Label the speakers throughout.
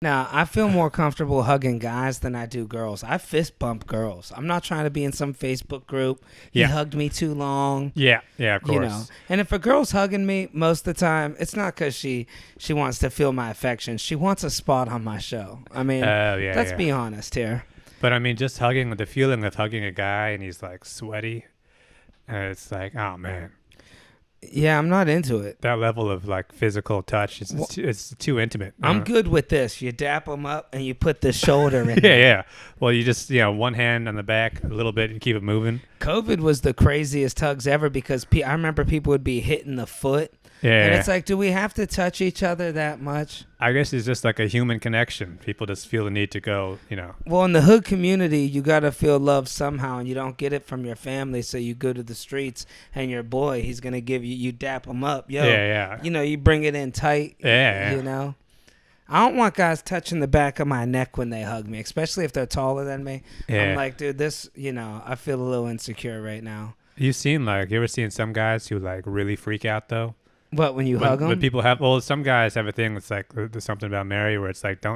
Speaker 1: Now, I feel more comfortable hugging guys than I do girls. I fist bump girls. I'm not trying to be in some Facebook group. He hugged me too long.
Speaker 2: Yeah, of course.
Speaker 1: You know, and if a girl's hugging me, most of the time, it's not because she wants to feel my affection. She wants a spot on my show. I mean, let's be honest here.
Speaker 2: But I mean, just hugging, the feeling of hugging a guy and he's like sweaty, and it's like, oh man.
Speaker 1: Yeah, I'm not into it.
Speaker 2: That level of like physical touch it's too intimate.
Speaker 1: I'm good with this. You dap them up and you put the shoulder in.
Speaker 2: Yeah. Well, you just one hand on the back a little bit and keep it moving.
Speaker 1: COVID was the craziest hugs ever because I remember people would be hitting the foot.
Speaker 2: Yeah.
Speaker 1: And it's like, do we have to touch each other that much?
Speaker 2: I guess it's just like a human connection. People just feel the need to go,
Speaker 1: Well, in the hood community, you got to feel love somehow, and you don't get it from your family, so you go to the streets, and your boy, he's going to give you dap him up. Yo,
Speaker 2: yeah.
Speaker 1: You bring it in tight.
Speaker 2: Yeah.
Speaker 1: I don't want guys touching the back of my neck when they hug me, especially if they're taller than me.
Speaker 2: Yeah.
Speaker 1: I'm like, dude, this, I feel a little insecure right now.
Speaker 2: You ever seen some guys who like really freak out though?
Speaker 1: What, when you hug them?
Speaker 2: When people some guys have a thing that's like, there's something about Mary where it's like,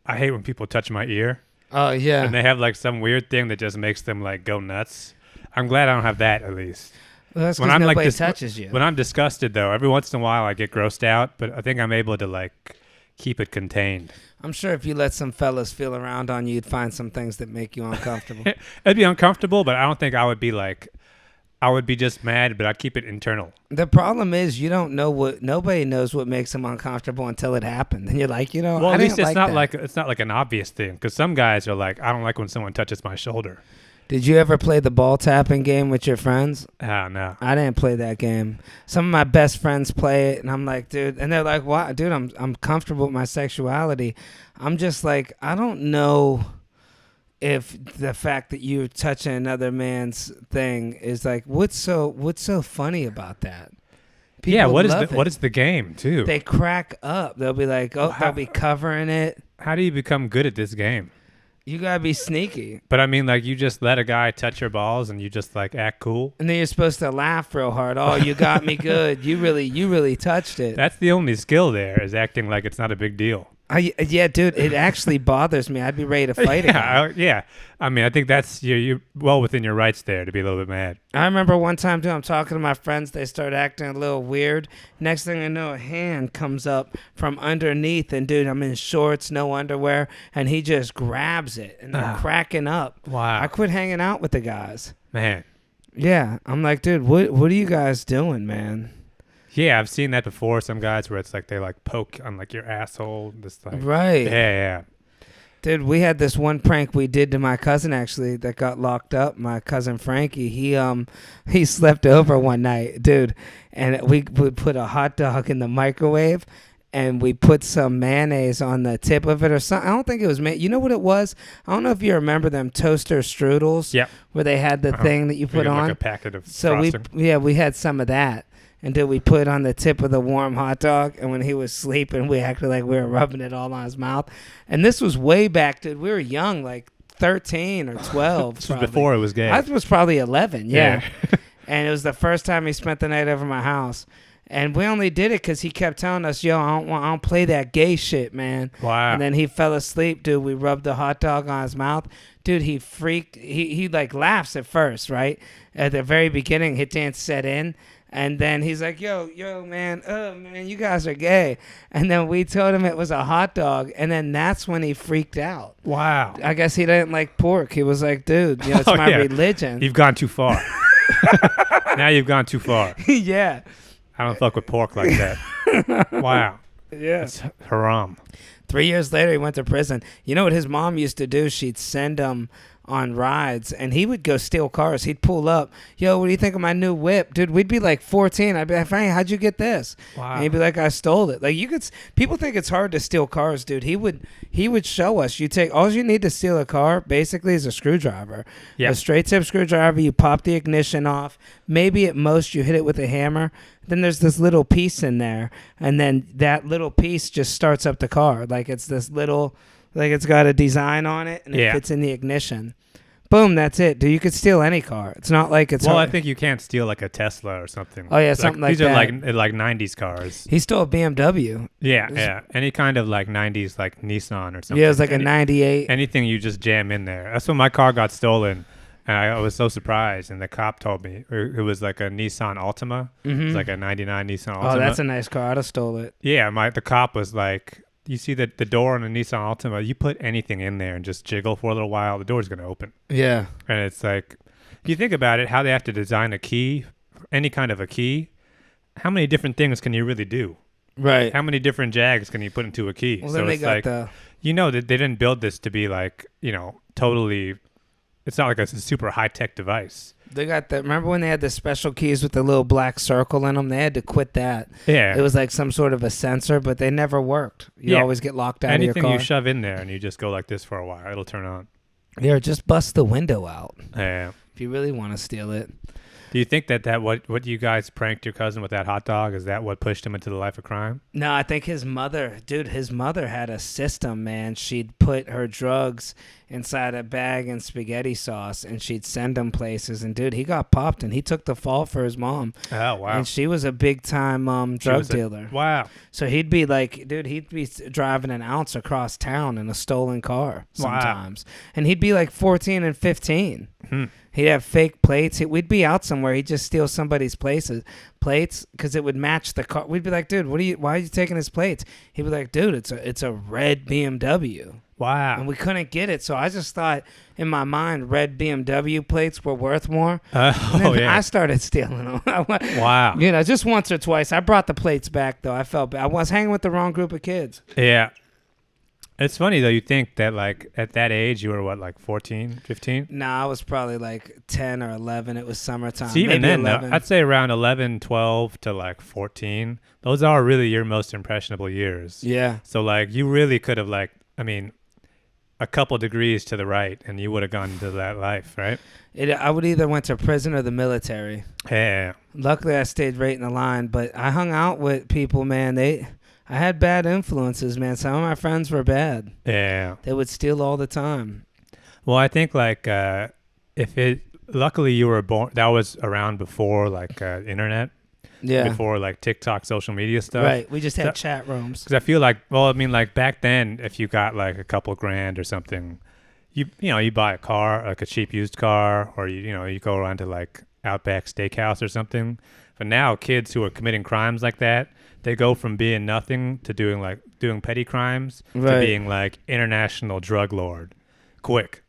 Speaker 2: I hate when people touch my ear.
Speaker 1: Oh, yeah.
Speaker 2: And they have like some weird thing that just makes them like go nuts. I'm glad I don't have that at least.
Speaker 1: Well, that's because nobody touches you.
Speaker 2: When I'm disgusted though, every once in a while I get grossed out, but I think I'm able to like keep it contained.
Speaker 1: I'm sure if you let some fellas feel around on you, you'd find some things that make you uncomfortable.
Speaker 2: It'd be uncomfortable, but I don't think I would be like, I would be just mad, but I'd keep it internal.
Speaker 1: The problem is nobody knows what makes them uncomfortable until it happened. And you're like,
Speaker 2: well, at least it's not like an obvious thing. Because some guys are like, I don't like when someone touches my shoulder.
Speaker 1: Did you ever play the ball tapping game with your friends?
Speaker 2: Oh, no.
Speaker 1: I didn't play that game. Some of my best friends play it, and I'm like, dude, and they're like, "Why, dude? I'm comfortable with my sexuality." I'm just like, I don't know if the fact that you're touching another man's thing is like, what's so funny about that? People
Speaker 2: what is the game too?
Speaker 1: They crack up. They'll be like, they'll be covering it.
Speaker 2: How do you become good at this game?
Speaker 1: You gotta be sneaky.
Speaker 2: But I mean, like, you just let a guy touch your balls and you just like act cool.
Speaker 1: And then you're supposed to laugh real hard. Oh, you got me good. You really touched it.
Speaker 2: That's the only skill there, is acting like it's not a big deal.
Speaker 1: Yeah, dude, it actually bothers me. I'd be ready to fight again.
Speaker 2: Yeah. I mean, I think that's you're well within your rights there to be a little bit mad.
Speaker 1: I remember one time, dude, I'm talking to my friends. They start acting a little weird. Next thing I know, a hand comes up from underneath, and dude, I'm in shorts, no underwear, and he just grabs it, and I'm cracking up.
Speaker 2: Wow.
Speaker 1: I quit hanging out with the guys.
Speaker 2: Man.
Speaker 1: Yeah, I'm like, dude, what are you guys doing, man?
Speaker 2: Yeah, I've seen that before. Some guys where it's like they like poke on like your asshole. This like
Speaker 1: right.
Speaker 2: Yeah.
Speaker 1: Dude, we had this one prank we did to my cousin actually that got locked up. My cousin Frankie, he slept over one night, dude, and we would put a hot dog in the microwave. And we put some mayonnaise on the tip of it or something. I don't think it was you know what it was? I don't know if you remember them toaster strudels.
Speaker 2: Yep.
Speaker 1: Where they had the thing that you put on.
Speaker 2: Like a packet of frosting.
Speaker 1: we had some of that. And then we put it on the tip of the warm hot dog. And when he was sleeping, we acted like we were rubbing it all on his mouth. And this was way back, dude. We were young, like 13 or 12.
Speaker 2: This was before it was gay.
Speaker 1: I was probably 11, yeah. And it was the first time he spent the night over my house. And we only did it because he kept telling us, yo, I don't play that gay shit, man.
Speaker 2: Wow.
Speaker 1: And then he fell asleep, dude. We rubbed the hot dog on his mouth. Dude, he freaked. He like laughs at first, right? At the very beginning, his dance set in. And then he's like, yo, man, you guys are gay. And then we told him it was a hot dog. And then that's when he freaked out.
Speaker 2: Wow.
Speaker 1: I guess he didn't like pork. He was like, dude, it's my religion.
Speaker 2: You've gone too far. Now you've gone too far.
Speaker 1: Yeah.
Speaker 2: I don't fuck with pork like that. Wow.
Speaker 1: Yeah.
Speaker 2: It's haram.
Speaker 1: 3 years later, he went to prison. You know what his mom used to do? She'd send him on rides, and he would go steal cars. He'd pull up. Yo, what do you think of my new whip? Dude, we'd be like 14. I'd be like, Frank, how'd you get this?
Speaker 2: Wow.
Speaker 1: And he'd be like, I stole it. Like, people think it's hard to steal cars, dude. He would show us. All you need to steal a car, basically, is a screwdriver.
Speaker 2: Yep.
Speaker 1: A straight tip screwdriver. You pop the ignition off. Maybe at most you hit it with a hammer. Then there's this little piece in there, and then that little piece just starts up the car. Like, it's this little... Like, it's got a design on it, and it fits in the ignition. boom, that's it, dude. You could steal any car. It's not like it's
Speaker 2: Well,
Speaker 1: hard.
Speaker 2: I think you can't steal like a Tesla or something.
Speaker 1: Oh yeah, something like
Speaker 2: these
Speaker 1: that.
Speaker 2: These are like 90s cars.
Speaker 1: He stole a BMW.
Speaker 2: Yeah. Any kind of like 90s like Nissan or something.
Speaker 1: Yeah, it was like a 98.
Speaker 2: Anything you just jam in there. That's when my car got stolen. And I was so surprised, and the cop told me it was like a Nissan Altima. It was like a 99 Nissan Altima.
Speaker 1: Oh, that's a nice car. I'd have stole it.
Speaker 2: Yeah, the cop was like, you see the door on a Nissan Altima, you put anything in there and just jiggle for a little while, the door's going to open.
Speaker 1: Yeah.
Speaker 2: And it's like, if you think about it, how they have to design a key, any kind of a key, how many different things can you really do?
Speaker 1: Right.
Speaker 2: How many different jags can you put into a key?
Speaker 1: Well,
Speaker 2: so
Speaker 1: then they
Speaker 2: it's
Speaker 1: got
Speaker 2: like,
Speaker 1: the...
Speaker 2: you know that they didn't build this to be like, totally... It's not like a super high-tech device.
Speaker 1: They got the... Remember when they had the special keys with the little black circle in them? They had to quit that.
Speaker 2: Yeah.
Speaker 1: It was like some sort of a sensor, but they never worked. You always get locked out of your car.
Speaker 2: Anything you shove in there and you just go like this for a while, it'll turn on.
Speaker 1: Yeah, just bust the window out.
Speaker 2: Yeah.
Speaker 1: If you really want to steal it.
Speaker 2: Do you think that what you guys pranked your cousin with that hot dog, is that what pushed him into the life of crime?
Speaker 1: No, I think his mother had a system, man. She'd put her drugs inside a bag and spaghetti sauce, and she'd send them places. And, dude, he got popped, and he took the fall for his mom.
Speaker 2: Oh, wow.
Speaker 1: And she was a big-time drug dealer.
Speaker 2: Wow.
Speaker 1: So he'd be like, dude, he'd be driving an ounce across town in a stolen car sometimes. Wow. And he'd be like 14 and 15. He'd have fake plates. We'd be out somewhere. He'd just steal somebody's plates because it would match the car. We'd be like, dude, why are you taking his plates? He'd be like, dude, it's a red BMW.
Speaker 2: Wow.
Speaker 1: And we couldn't get it. So I just thought in my mind red BMW plates were worth more. I started stealing them.
Speaker 2: Wow.
Speaker 1: Just once or twice. I brought the plates back, though. I felt bad. I was hanging with the wrong group of kids.
Speaker 2: Yeah. It's funny, though. You think that, like, at that age, you were, what, like 14, 15?
Speaker 1: Nah, I was probably, like, 10 or 11. It was summertime.
Speaker 2: See, even
Speaker 1: maybe
Speaker 2: then,
Speaker 1: 11.
Speaker 2: I'd say around 11, 12 to, like, 14. Those are really your most impressionable years.
Speaker 1: Yeah.
Speaker 2: So, like, you really could have, like, a couple degrees to the right, and you would have gone into that life, right?
Speaker 1: I would either went to prison or the military.
Speaker 2: Yeah.
Speaker 1: Luckily, I stayed right in the line, but I hung out with people, man. I had bad influences, man. Some of my friends were bad.
Speaker 2: Yeah.
Speaker 1: They would steal all the time.
Speaker 2: Well, I think, like, luckily you were born, that was around before, like, internet.
Speaker 1: Yeah.
Speaker 2: Before, like, TikTok, social media stuff.
Speaker 1: Right. We just had chat rooms.
Speaker 2: Because I feel like, like, back then, if you got, like, a couple grand or something, you buy a car, like a cheap used car, or, you go around to, like, Outback Steakhouse or something. But now kids who are committing crimes like that, they go from being nothing to doing petty crimes to being like international drug lord. Quick.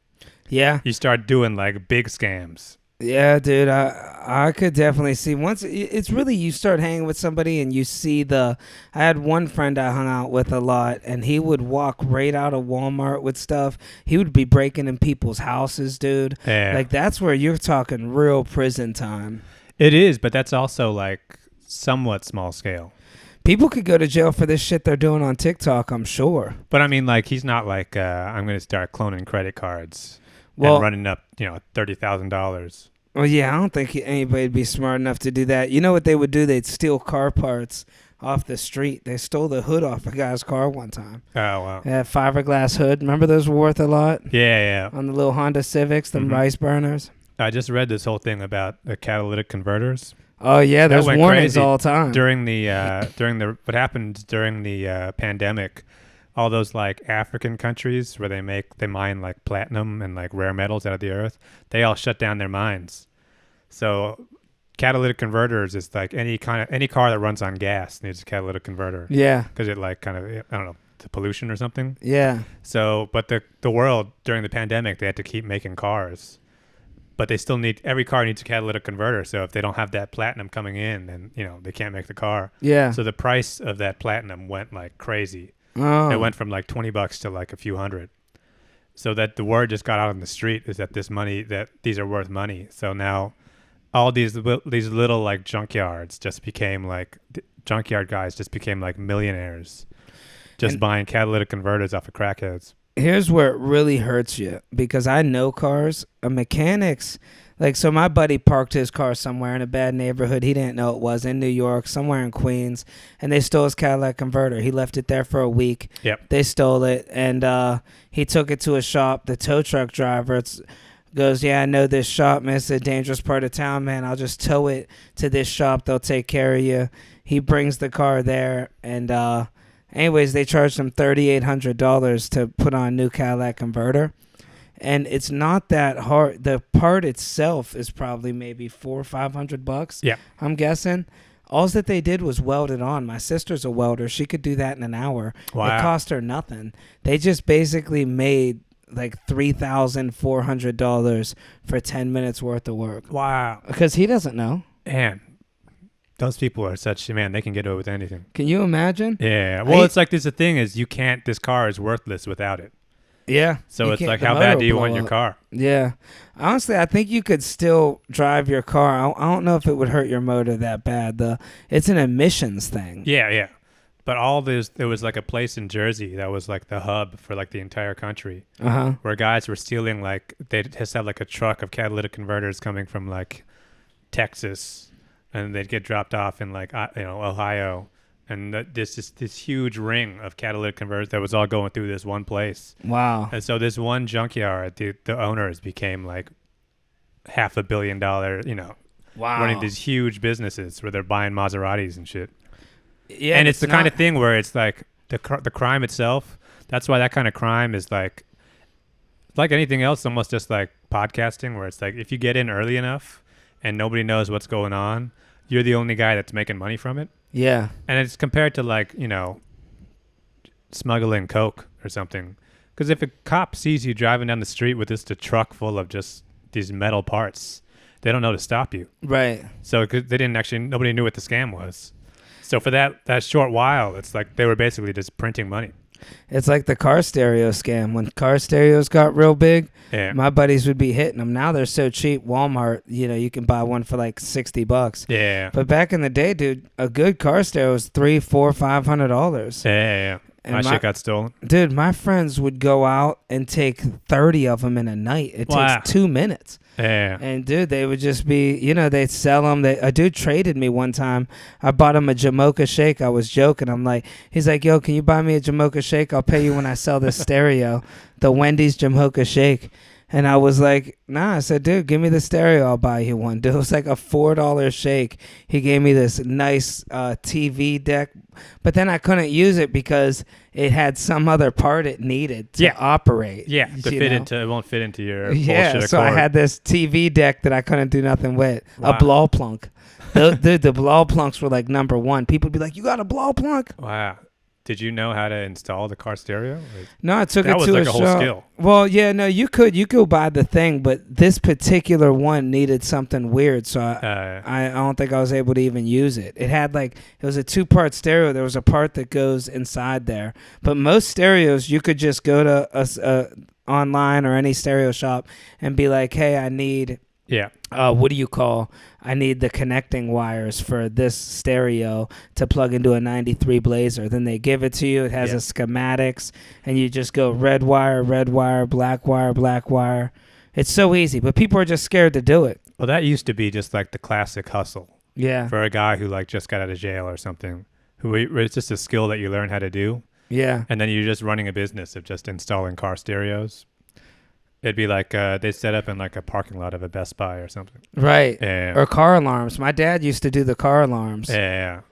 Speaker 1: Yeah.
Speaker 2: You start doing like big scams.
Speaker 1: Yeah, dude. I could definitely see once it's really you start hanging with somebody and you see I had one friend I hung out with a lot, and he would walk right out of Walmart with stuff. He would be breaking in people's houses, dude.
Speaker 2: Yeah.
Speaker 1: Like that's where you're talking real prison time.
Speaker 2: It is, but that's also like somewhat small scale.
Speaker 1: People could go to jail for this shit they're doing on TikTok, I'm sure.
Speaker 2: But I mean, like, he's not like, I'm going to start cloning credit cards and running up, $30,000.
Speaker 1: Well, yeah, I don't think anybody'd be smart enough to do that. You know what they would do? They'd steal car parts off the street. They stole the hood off a guy's car one time.
Speaker 2: Oh, wow.
Speaker 1: That fiberglass hood. Remember those were worth a lot?
Speaker 2: Yeah.
Speaker 1: On the little Honda Civics, the rice burners.
Speaker 2: I just read this whole thing about the catalytic converters.
Speaker 1: Oh yeah, there's warnings
Speaker 2: crazy
Speaker 1: all the time
Speaker 2: during the what happened during the pandemic. All those like African countries where they mine like platinum and like rare metals out of the earth, they all shut down their mines. So catalytic converters is like any car that runs on gas needs a catalytic converter.
Speaker 1: Yeah,
Speaker 2: because it like kind of, I don't know, the pollution or something.
Speaker 1: Yeah.
Speaker 2: So, but the world during the pandemic, they had to keep making cars. But they still every car needs a catalytic converter. So if they don't have that platinum coming in, then, they can't make the car.
Speaker 1: Yeah.
Speaker 2: So the price of that platinum went like crazy.
Speaker 1: Oh.
Speaker 2: It went from like $20 to like a few hundred. So that the word just got out on the street is that these are worth money. So now all these little like junkyards just became like, junkyard guys just became like millionaires just buying catalytic converters off of crackheads.
Speaker 1: Here's where it really hurts you, because I know cars. Mechanics, so my buddy parked his car somewhere in a bad neighborhood. He didn't know it was in New York, somewhere in Queens, and they stole his Cadillac converter. He left it there for a week.
Speaker 2: Yep.
Speaker 1: They stole it, and he took it to a shop. The tow truck driver, it's Goes, yeah, I know this shop, man. It's a dangerous part of town, man. I'll just tow it to this shop. They'll take care of you. He brings the car there, and anyways, they charged him $3,800 to put on a new Cadillac converter. And it's not that hard. The part itself is probably maybe $400 or $500.
Speaker 2: Yeah,
Speaker 1: I'm guessing. All that they did was weld it on. My sister's a welder. She could do that in an hour.
Speaker 2: Wow.
Speaker 1: It cost her nothing. They just basically made like $3,400 for 10 minutes worth of work.
Speaker 2: Wow.
Speaker 1: Because he doesn't know.
Speaker 2: Man, those people are such, man, they can get away with anything.
Speaker 1: Can you imagine?
Speaker 2: Yeah. Well, it's like the thing is this car is worthless without it.
Speaker 1: Yeah.
Speaker 2: So it's like, how bad do you want your car?
Speaker 1: Yeah. Honestly, I think you could still drive your car. I don't know if it would hurt your motor that bad. It's an emissions thing.
Speaker 2: Yeah, yeah. But there was like a place in Jersey that was like the hub for like the entire country, where guys were stealing, like they'd just have like a truck of catalytic converters coming from like Texas, and they'd get dropped off in like Ohio, and this huge ring of catalytic converters that was all going through this one place.
Speaker 1: Wow.
Speaker 2: And so this one junkyard, the owners became like $500 million,
Speaker 1: wow,
Speaker 2: running these huge businesses where they're buying Maseratis and shit.
Speaker 1: Yeah,
Speaker 2: and it's the kind of thing where it's like the crime itself. That's why that kind of crime is like anything else, almost just like podcasting, where it's like if you get in early enough and nobody knows what's going on, you're the only guy that's making money from it.
Speaker 1: Yeah.
Speaker 2: And it's compared to like, smuggling coke or something. Because if a cop sees you driving down the street with just a truck full of just these metal parts, they don't know to stop you.
Speaker 1: Right.
Speaker 2: So nobody knew what the scam was. So for that short while, it's like they were basically just printing money.
Speaker 1: It's like the car stereo scam. When car stereos got real big, my buddies would be hitting them. Now they're so cheap. Walmart, you can buy one for like $60.
Speaker 2: Yeah.
Speaker 1: But back in the day, dude, a good car stereo was $300, $400, $500.
Speaker 2: Yeah. And my shit got stolen.
Speaker 1: Dude, my friends would go out and take 30 of them in a night. It takes 2 minutes.
Speaker 2: Yeah.
Speaker 1: And, dude, they would just be, they'd sell them. A dude traded me one time. I bought him a Jamocha shake. I was joking. He's like, yo, can you buy me a Jamocha shake? I'll pay you when I sell this stereo, the Wendy's Jamocha shake. And I was like, nah. I said, dude, give me the stereo. I'll buy you one. Dude, it was like a $4 shake. He gave me this nice TV deck. But then I couldn't use it because it had some other part it needed to operate.
Speaker 2: Yeah, it won't fit into your
Speaker 1: bullshit so Accord. I had this TV deck that I couldn't do nothing with.
Speaker 2: Wow.
Speaker 1: A blow plunk. The blow plunks were like number one. People would be like, you got a blow plunk?
Speaker 2: Wow. Did you know how to install the car stereo?
Speaker 1: No, I took it to a shop.
Speaker 2: That was like a whole skill.
Speaker 1: Well, yeah, no, you could buy the thing, but this particular one needed something weird, so I don't think I was able to even use it. It was a 2-part stereo. There was a part that goes inside there, but most stereos you could just go to online or any stereo shop and be like, hey, I need.
Speaker 2: Yeah.
Speaker 1: I need the connecting wires for this stereo to plug into a 93 Blazer. Then they give it to you. It has a schematics, and you just go red wire, black wire, black wire. It's so easy, but people are just scared to do it.
Speaker 2: Well, that used to be just like the classic hustle.
Speaker 1: Yeah.
Speaker 2: For a guy who like just got out of jail or something, it's just a skill that you learn how to do.
Speaker 1: Yeah.
Speaker 2: And then you're just running a business of just installing car stereos. It'd be like they set up in like a parking lot of a Best Buy or something.
Speaker 1: Right.
Speaker 2: Yeah.
Speaker 1: Or car alarms. My dad used to do the car alarms.
Speaker 2: Yeah.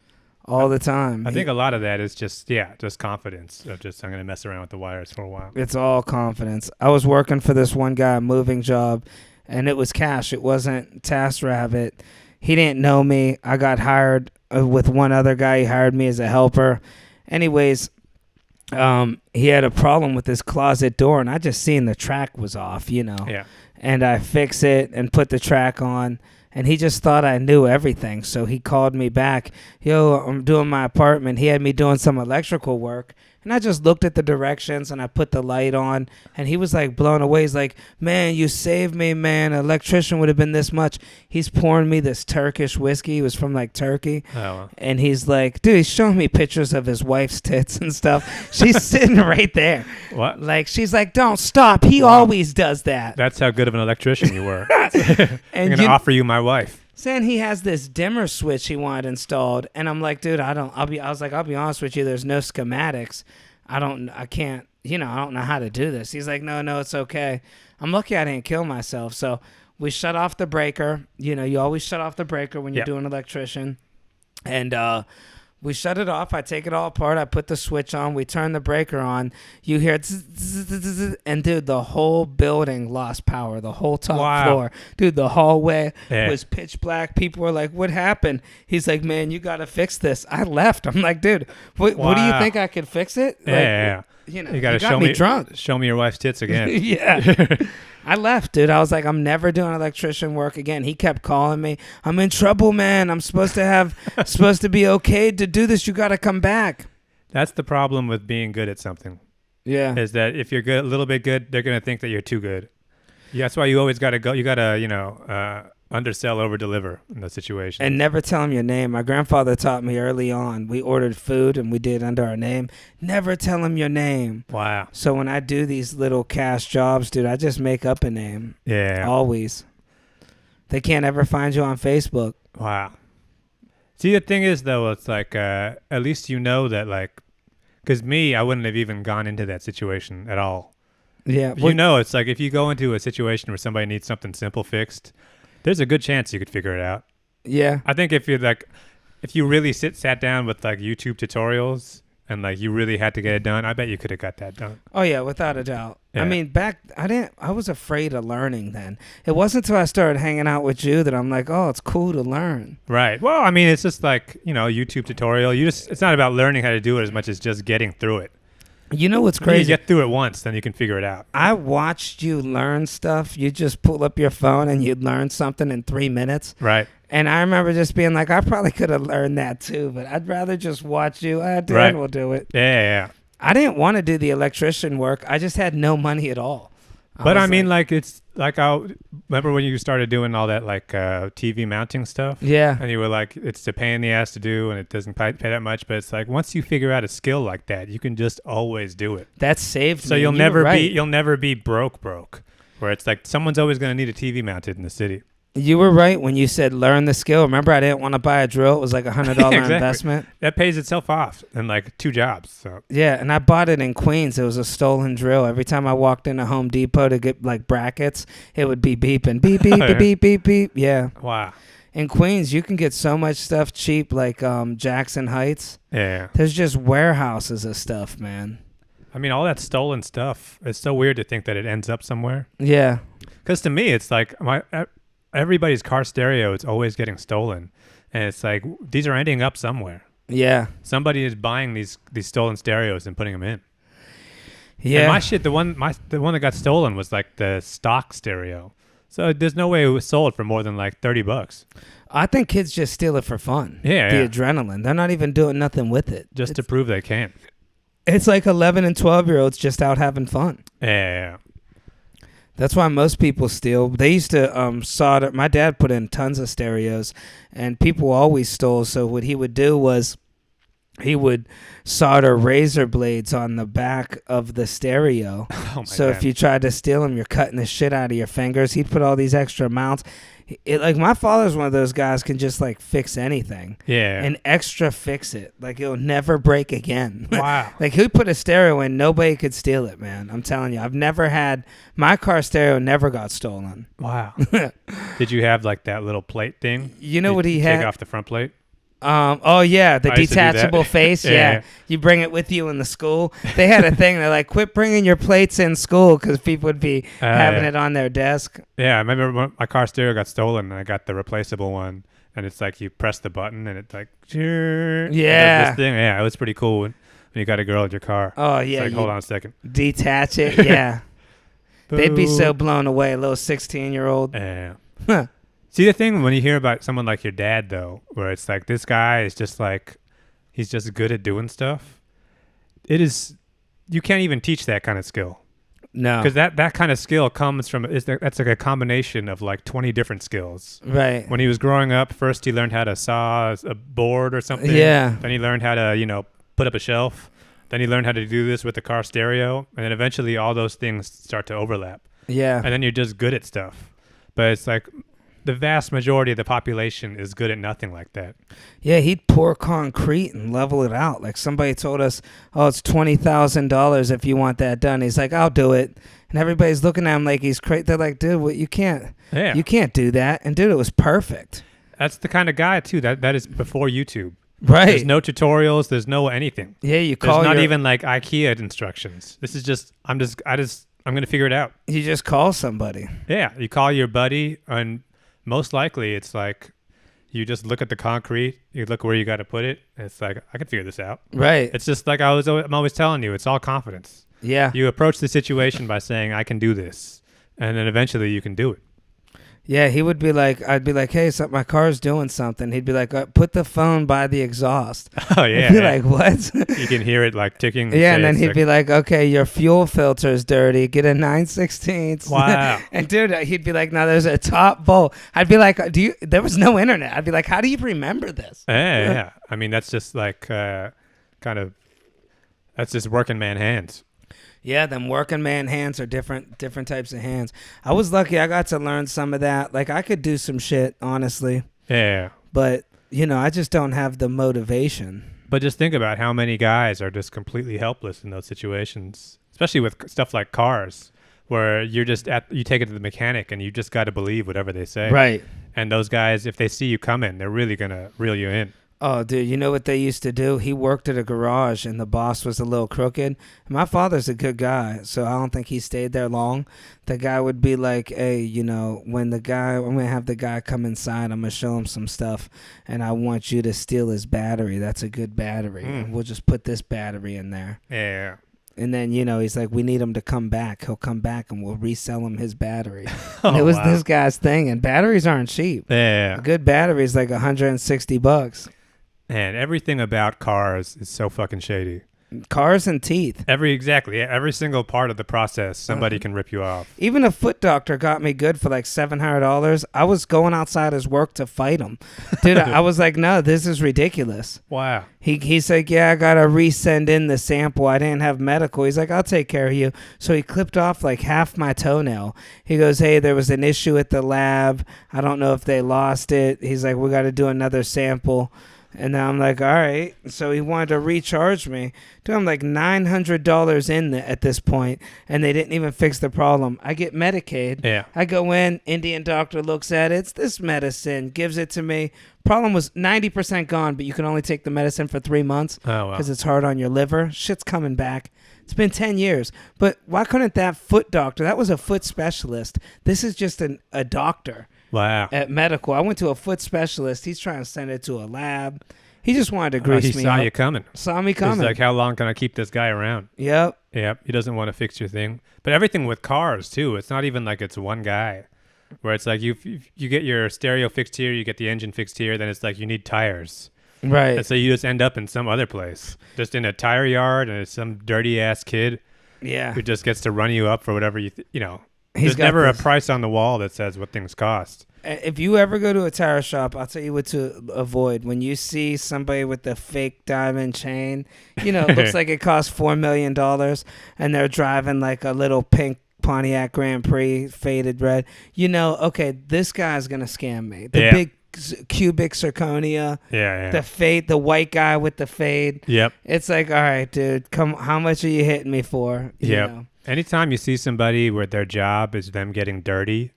Speaker 1: All the time.
Speaker 2: I think a lot of that is just confidence of just, I'm going to mess around with the wires for a while.
Speaker 1: It's all confidence. I was working for this one guy, a moving job, and it was cash. It wasn't TaskRabbit. He didn't know me. I got hired with one other guy. He hired me as a helper. Anyways, he had a problem with his closet door, and I just seen the track was off,
Speaker 2: Yeah.
Speaker 1: And I fix it and put the track on, and he just thought I knew everything. So he called me back. Yo, I'm doing my apartment. He had me doing some electrical work, and I just looked at the directions, and I put the light on, and he was like blown away. He's like, man, you saved me, man. An electrician would have been this much. He's pouring me this Turkish whiskey. He was from like Turkey.
Speaker 2: Oh, wow.
Speaker 1: And he's like, dude, he's showing me pictures of his wife's tits and stuff. She's sitting right there.
Speaker 2: What?
Speaker 1: Like, she's like, don't stop. He always does that.
Speaker 2: That's how good of an electrician you were. I'm going to offer you my wife.
Speaker 1: Saying he has this dimmer switch he wanted installed, and I'm like, dude, I'll be honest with you, there's no schematics. I can't, I don't know how to do this. He's like, no, it's okay. I'm lucky I didn't kill myself. So we shut off the breaker. You always shut off the breaker when you're doing electrician. And we shut it off. I take it all apart. I put the switch on. We turn the breaker on. You hear it, and dude, the whole building lost power. The whole top floor, dude. The hallway was pitch black. People were like, "What happened?" He's like, "Man, you got to fix this." I left. I'm like, "Dude, what do you think I could fix it?" Like,
Speaker 2: you got to show me
Speaker 1: drunk.
Speaker 2: Show me your wife's tits again.
Speaker 1: Yeah. I left, dude. I was like, I'm never doing electrician work again. He kept calling me. I'm in trouble, man. I'm supposed to be okay to do this. You got to come back.
Speaker 2: That's the problem with being good at something.
Speaker 1: Yeah.
Speaker 2: Is that if you're good, a little bit good, they're going to think that you're too good. Yeah, that's why you always got to go. You got to, undersell, over deliver in those situations.
Speaker 1: And never tell them your name. My grandfather taught me early on. We ordered food and we did under our name. Never tell them your name.
Speaker 2: Wow.
Speaker 1: So when I do these little cash jobs, dude, I just make up a name.
Speaker 2: Yeah.
Speaker 1: Always. They can't ever find you on Facebook.
Speaker 2: Wow. See, the thing is, though, it's like, at least you know that, like, because me, I wouldn't have even gone into that situation at all.
Speaker 1: Yeah.
Speaker 2: It's like if you go into a situation where somebody needs something simple fixed, there's a good chance you could figure it out.
Speaker 1: Yeah.
Speaker 2: I think if you really sat down with like YouTube tutorials and like you really had to get it done, I bet you could have got that done.
Speaker 1: Oh yeah, without a doubt.
Speaker 2: Yeah.
Speaker 1: I mean, I was afraid of learning then. It wasn't until I started hanging out with you that I'm like, oh, it's cool to learn.
Speaker 2: Right. Well, I mean, it's just like, YouTube tutorial. It's not about learning how to do it as much as just getting through it.
Speaker 1: You know what's crazy?
Speaker 2: You get through it once, then you can figure it out.
Speaker 1: I watched you learn stuff. You just pull up your phone and you'd learn something in 3 minutes.
Speaker 2: Right.
Speaker 1: And I remember just being like, I probably could have learned that too, but I'd rather just watch you. Dan will do it.
Speaker 2: Yeah.
Speaker 1: I didn't want to do the electrician work. I just had no money at all.
Speaker 2: But I mean, like it's like I remember when you started doing all that like TV mounting stuff.
Speaker 1: Yeah.
Speaker 2: And you were like, it's a pain in the ass to do, and it doesn't pay that much. But it's like once you figure out a skill like that, you can just always do it.
Speaker 1: That saved me.
Speaker 2: So you'll never be broke. Where it's like someone's always going to need a TV mounted in the city.
Speaker 1: You were right when you said learn the skill. Remember, I didn't want to buy a drill. It was like $100
Speaker 2: exactly.
Speaker 1: investment.
Speaker 2: That pays itself off in like 2 jobs. So
Speaker 1: yeah, and I bought it in Queens. It was a stolen drill. Every time I walked into Home Depot to get like brackets, it would be beeping, beep, beep, beep, beep, beep, beep. Yeah.
Speaker 2: Wow.
Speaker 1: In Queens, you can get so much stuff cheap, like Jackson Heights.
Speaker 2: Yeah.
Speaker 1: There's just warehouses of stuff, man.
Speaker 2: I mean, all that stolen stuff. It's so weird to think that it ends up somewhere.
Speaker 1: Yeah.
Speaker 2: Because to me, it's like everybody's car stereo is always getting stolen, and it's like these are ending up somewhere.
Speaker 1: Yeah.
Speaker 2: Somebody is buying these stolen stereos and putting them in.
Speaker 1: Yeah.
Speaker 2: And my shit, the one that got stolen was like the stock stereo. So there's no way it was sold for more than like $30.
Speaker 1: I think kids just steal it for fun.
Speaker 2: Yeah.
Speaker 1: The adrenaline. They're not even doing nothing with it.
Speaker 2: Just to prove they can.
Speaker 1: It's like 11 and 12-year-olds just out having fun.
Speaker 2: Yeah.
Speaker 1: That's why most people steal. They used to solder. My dad put in tons of stereos, and people always stole. So what he would do was he would solder razor blades on the back of the stereo. So if you tried to steal them, you're cutting the shit out of your fingers. He'd put all these extra mounts. Like my father's one of those guys can just like fix anything.
Speaker 2: Yeah.
Speaker 1: And extra fix it. Like it'll never break again.
Speaker 2: Wow.
Speaker 1: Like he put a stereo in, nobody could steal it, man. I'm telling you. I've never had my car stereo never got stolen.
Speaker 2: Wow. Did you have like that little plate thing?
Speaker 1: You know what he had?
Speaker 2: Take off the front plate?
Speaker 1: Oh yeah, the detachable face.
Speaker 2: Yeah.
Speaker 1: You bring it with you in the school. They had a thing. They're like, quit bringing your plates in school because people would be having it on their desk.
Speaker 2: Yeah, I remember when my car stereo got stolen and I got the replaceable one, and it's like you press the button and it's like,
Speaker 1: yeah,
Speaker 2: this thing. Yeah, it was pretty cool when you got a girl in your car.
Speaker 1: Oh yeah,
Speaker 2: it's like, hold on a second.
Speaker 1: Detach it. Yeah, they'd be so blown away. A little 16-year-old.
Speaker 2: Yeah.
Speaker 1: Huh.
Speaker 2: See, the thing when you hear about someone like your dad, though, where it's like this guy is just like, he's just good at doing stuff. You can't even teach that kind of skill.
Speaker 1: No.
Speaker 2: Because that kind of skill comes from, that's like a combination of like 20 different skills.
Speaker 1: Right.
Speaker 2: When he was growing up, first he learned how to saw a board or something.
Speaker 1: Yeah.
Speaker 2: Then he learned how to, put up a shelf. Then he learned how to do this with the car stereo. And then eventually all those things start to overlap.
Speaker 1: Yeah.
Speaker 2: And then you're just good at stuff. But it's like, the vast majority of the population is good at nothing like that.
Speaker 1: Yeah, he'd pour concrete and level it out. Like somebody told us, oh, it's $20,000 if you want that done. He's like, I'll do it. And everybody's looking at him like he's crazy. They're like, dude, what, you can't do that. And dude, it was perfect.
Speaker 2: That's the kind of guy too. That is before YouTube.
Speaker 1: Right.
Speaker 2: There's no tutorials. There's no anything.
Speaker 1: Yeah,
Speaker 2: There's not even like IKEA instructions. This is just I'm gonna figure it out.
Speaker 1: You just call somebody.
Speaker 2: Yeah, you call your buddy, and most likely it's like you just look at the concrete, you look where you got to put it, and it's like I can figure this out.
Speaker 1: Right.
Speaker 2: It's just like I'm always telling you, it's all confidence.
Speaker 1: Yeah.
Speaker 2: You approach the situation by saying I can do this, and then eventually you can do it.
Speaker 1: Yeah, he would be like, I'd be like, hey, my car's doing something. He'd be like, put the phone by the exhaust.
Speaker 2: Oh, yeah.
Speaker 1: I'd be like, what?
Speaker 2: You can hear it like ticking.
Speaker 1: Yeah, and then he'd be like, okay, your fuel filter's dirty. Get a 9/16.
Speaker 2: Wow.
Speaker 1: And dude, he'd be like, no, there's a top bolt. I'd be like, there was no internet. I'd be like, how do you remember this?
Speaker 2: Yeah. I mean, that's just like that's just working man hands.
Speaker 1: Yeah, them working man hands are different types of hands. I was lucky I got to learn some of that. Like I could do some shit, honestly.
Speaker 2: Yeah.
Speaker 1: But, I just don't have the motivation.
Speaker 2: But just think about how many guys are just completely helpless in those situations, especially with stuff like cars, where you take it to the mechanic and you just got to believe whatever they say.
Speaker 1: Right.
Speaker 2: And those guys, if they see you coming, they're really going to reel you in.
Speaker 1: Oh, dude, you know what they used to do? He worked at a garage, and the boss was a little crooked. My father's a good guy, so I don't think he stayed there long. The guy would be like, hey, I'm going to have the guy come inside. I'm going to show him some stuff, and I want you to steal his battery. That's a good battery. And we'll just put this battery in there.
Speaker 2: Yeah.
Speaker 1: And then, he's like, we need him to come back. He'll come back, and we'll resell him his battery. And it was this guy's thing, and batteries aren't cheap.
Speaker 2: Yeah.
Speaker 1: A good battery is like $160.
Speaker 2: And everything about cars is so fucking shady.
Speaker 1: Cars and teeth.
Speaker 2: Every single part of the process, somebody can rip you off.
Speaker 1: Even a foot doctor got me good for like $700. I was going outside his work to fight him. Dude, I was like, no, this is ridiculous.
Speaker 2: Wow.
Speaker 1: He's like, yeah, I got to resend in the sample. I didn't have medical. He's like, I'll take care of you. So he clipped off like half my toenail. He goes, hey, there was an issue at the lab. I don't know if they lost it. He's like, we got to do another sample. And then I'm like, all right. So he wanted to recharge me. Dude, I'm like $900 in at this point, and they didn't even fix the problem. I get Medicaid.
Speaker 2: Yeah.
Speaker 1: I go in, Indian doctor looks at it. It's this medicine, gives it to me. Problem was 90% gone, but you can only take the medicine for 3 months because it's hard on your liver. Shit's coming back. It's been 10 years. But why couldn't that foot doctor, that was a foot specialist. This is just a doctor.
Speaker 2: Wow.
Speaker 1: At medical. I went to a foot specialist. He's trying to send it to a lab. He just wanted to grease me
Speaker 2: He saw
Speaker 1: up.
Speaker 2: you coming.
Speaker 1: Saw me coming.
Speaker 2: He's like, how long can I keep this guy around?
Speaker 1: Yep.
Speaker 2: Yep. He doesn't want to fix your thing. But everything with cars, too. It's not even like it's one guy. Where it's like you get your stereo fixed here, you get the engine fixed here, then it's like you need tires.
Speaker 1: Right.
Speaker 2: And so you just end up in some other place. Just in a tire yard, and it's some dirty-ass kid who just gets to run you up for whatever There's never a price on the wall that says what things cost.
Speaker 1: If you ever go to a tire shop, I'll tell you what to avoid. When you see somebody with the fake diamond chain, it looks like it costs $4 million, and they're driving like a little pink Pontiac Grand Prix faded red. Okay, this guy's going to scam me. The big cubic zirconia.
Speaker 2: Yeah.
Speaker 1: The fade, the white guy with the fade.
Speaker 2: Yep.
Speaker 1: It's like, all right, dude, come. How much are you hitting me for?
Speaker 2: Yep. Anytime you see somebody where their job is them getting dirty,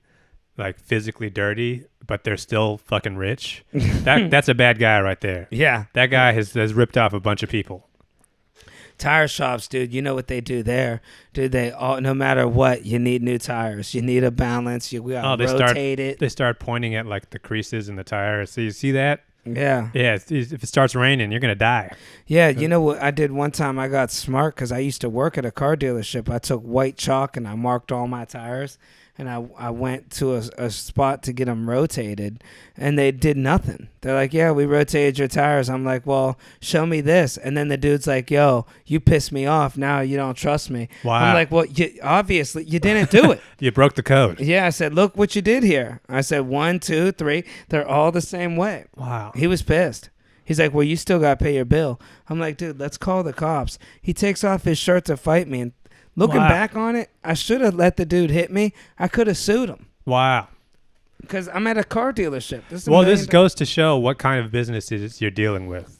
Speaker 2: like physically dirty, but they're still fucking rich, that's a bad guy right there.
Speaker 1: Yeah.
Speaker 2: That guy has ripped off a bunch of people.
Speaker 1: Tire shops, dude, you know what they do there? Dude, no matter what, you need new tires. You need a balance. You got to rotate it.
Speaker 2: They start pointing at like the creases in the tire. So you see that?
Speaker 1: Yeah.
Speaker 2: Yeah, if it starts raining, you're going to die.
Speaker 1: Yeah, you know what I did one time? I got smart because I used to work at a car dealership. I took white chalk and I marked all my tires. And I went to a spot to get them rotated, and they did nothing. They're like, yeah, we rotated your tires. I'm like, well, show me this. And then the dude's like, yo, you pissed me off. Now you don't trust me.
Speaker 2: Wow.
Speaker 1: I'm like, well, obviously you didn't do it.
Speaker 2: You broke the code.
Speaker 1: Yeah, I said, look what you did here. I said, 1, 2, 3. They're all the same way.
Speaker 2: Wow.
Speaker 1: He was pissed. He's like, well, you still got to pay your bill. I'm like, dude, let's call the cops. He takes off his shirt to fight me, and looking back on it, I should have let the dude hit me. I could have sued him.
Speaker 2: Wow.
Speaker 1: Because I'm at a car dealership.
Speaker 2: This goes to show what kind of business it is you're dealing with.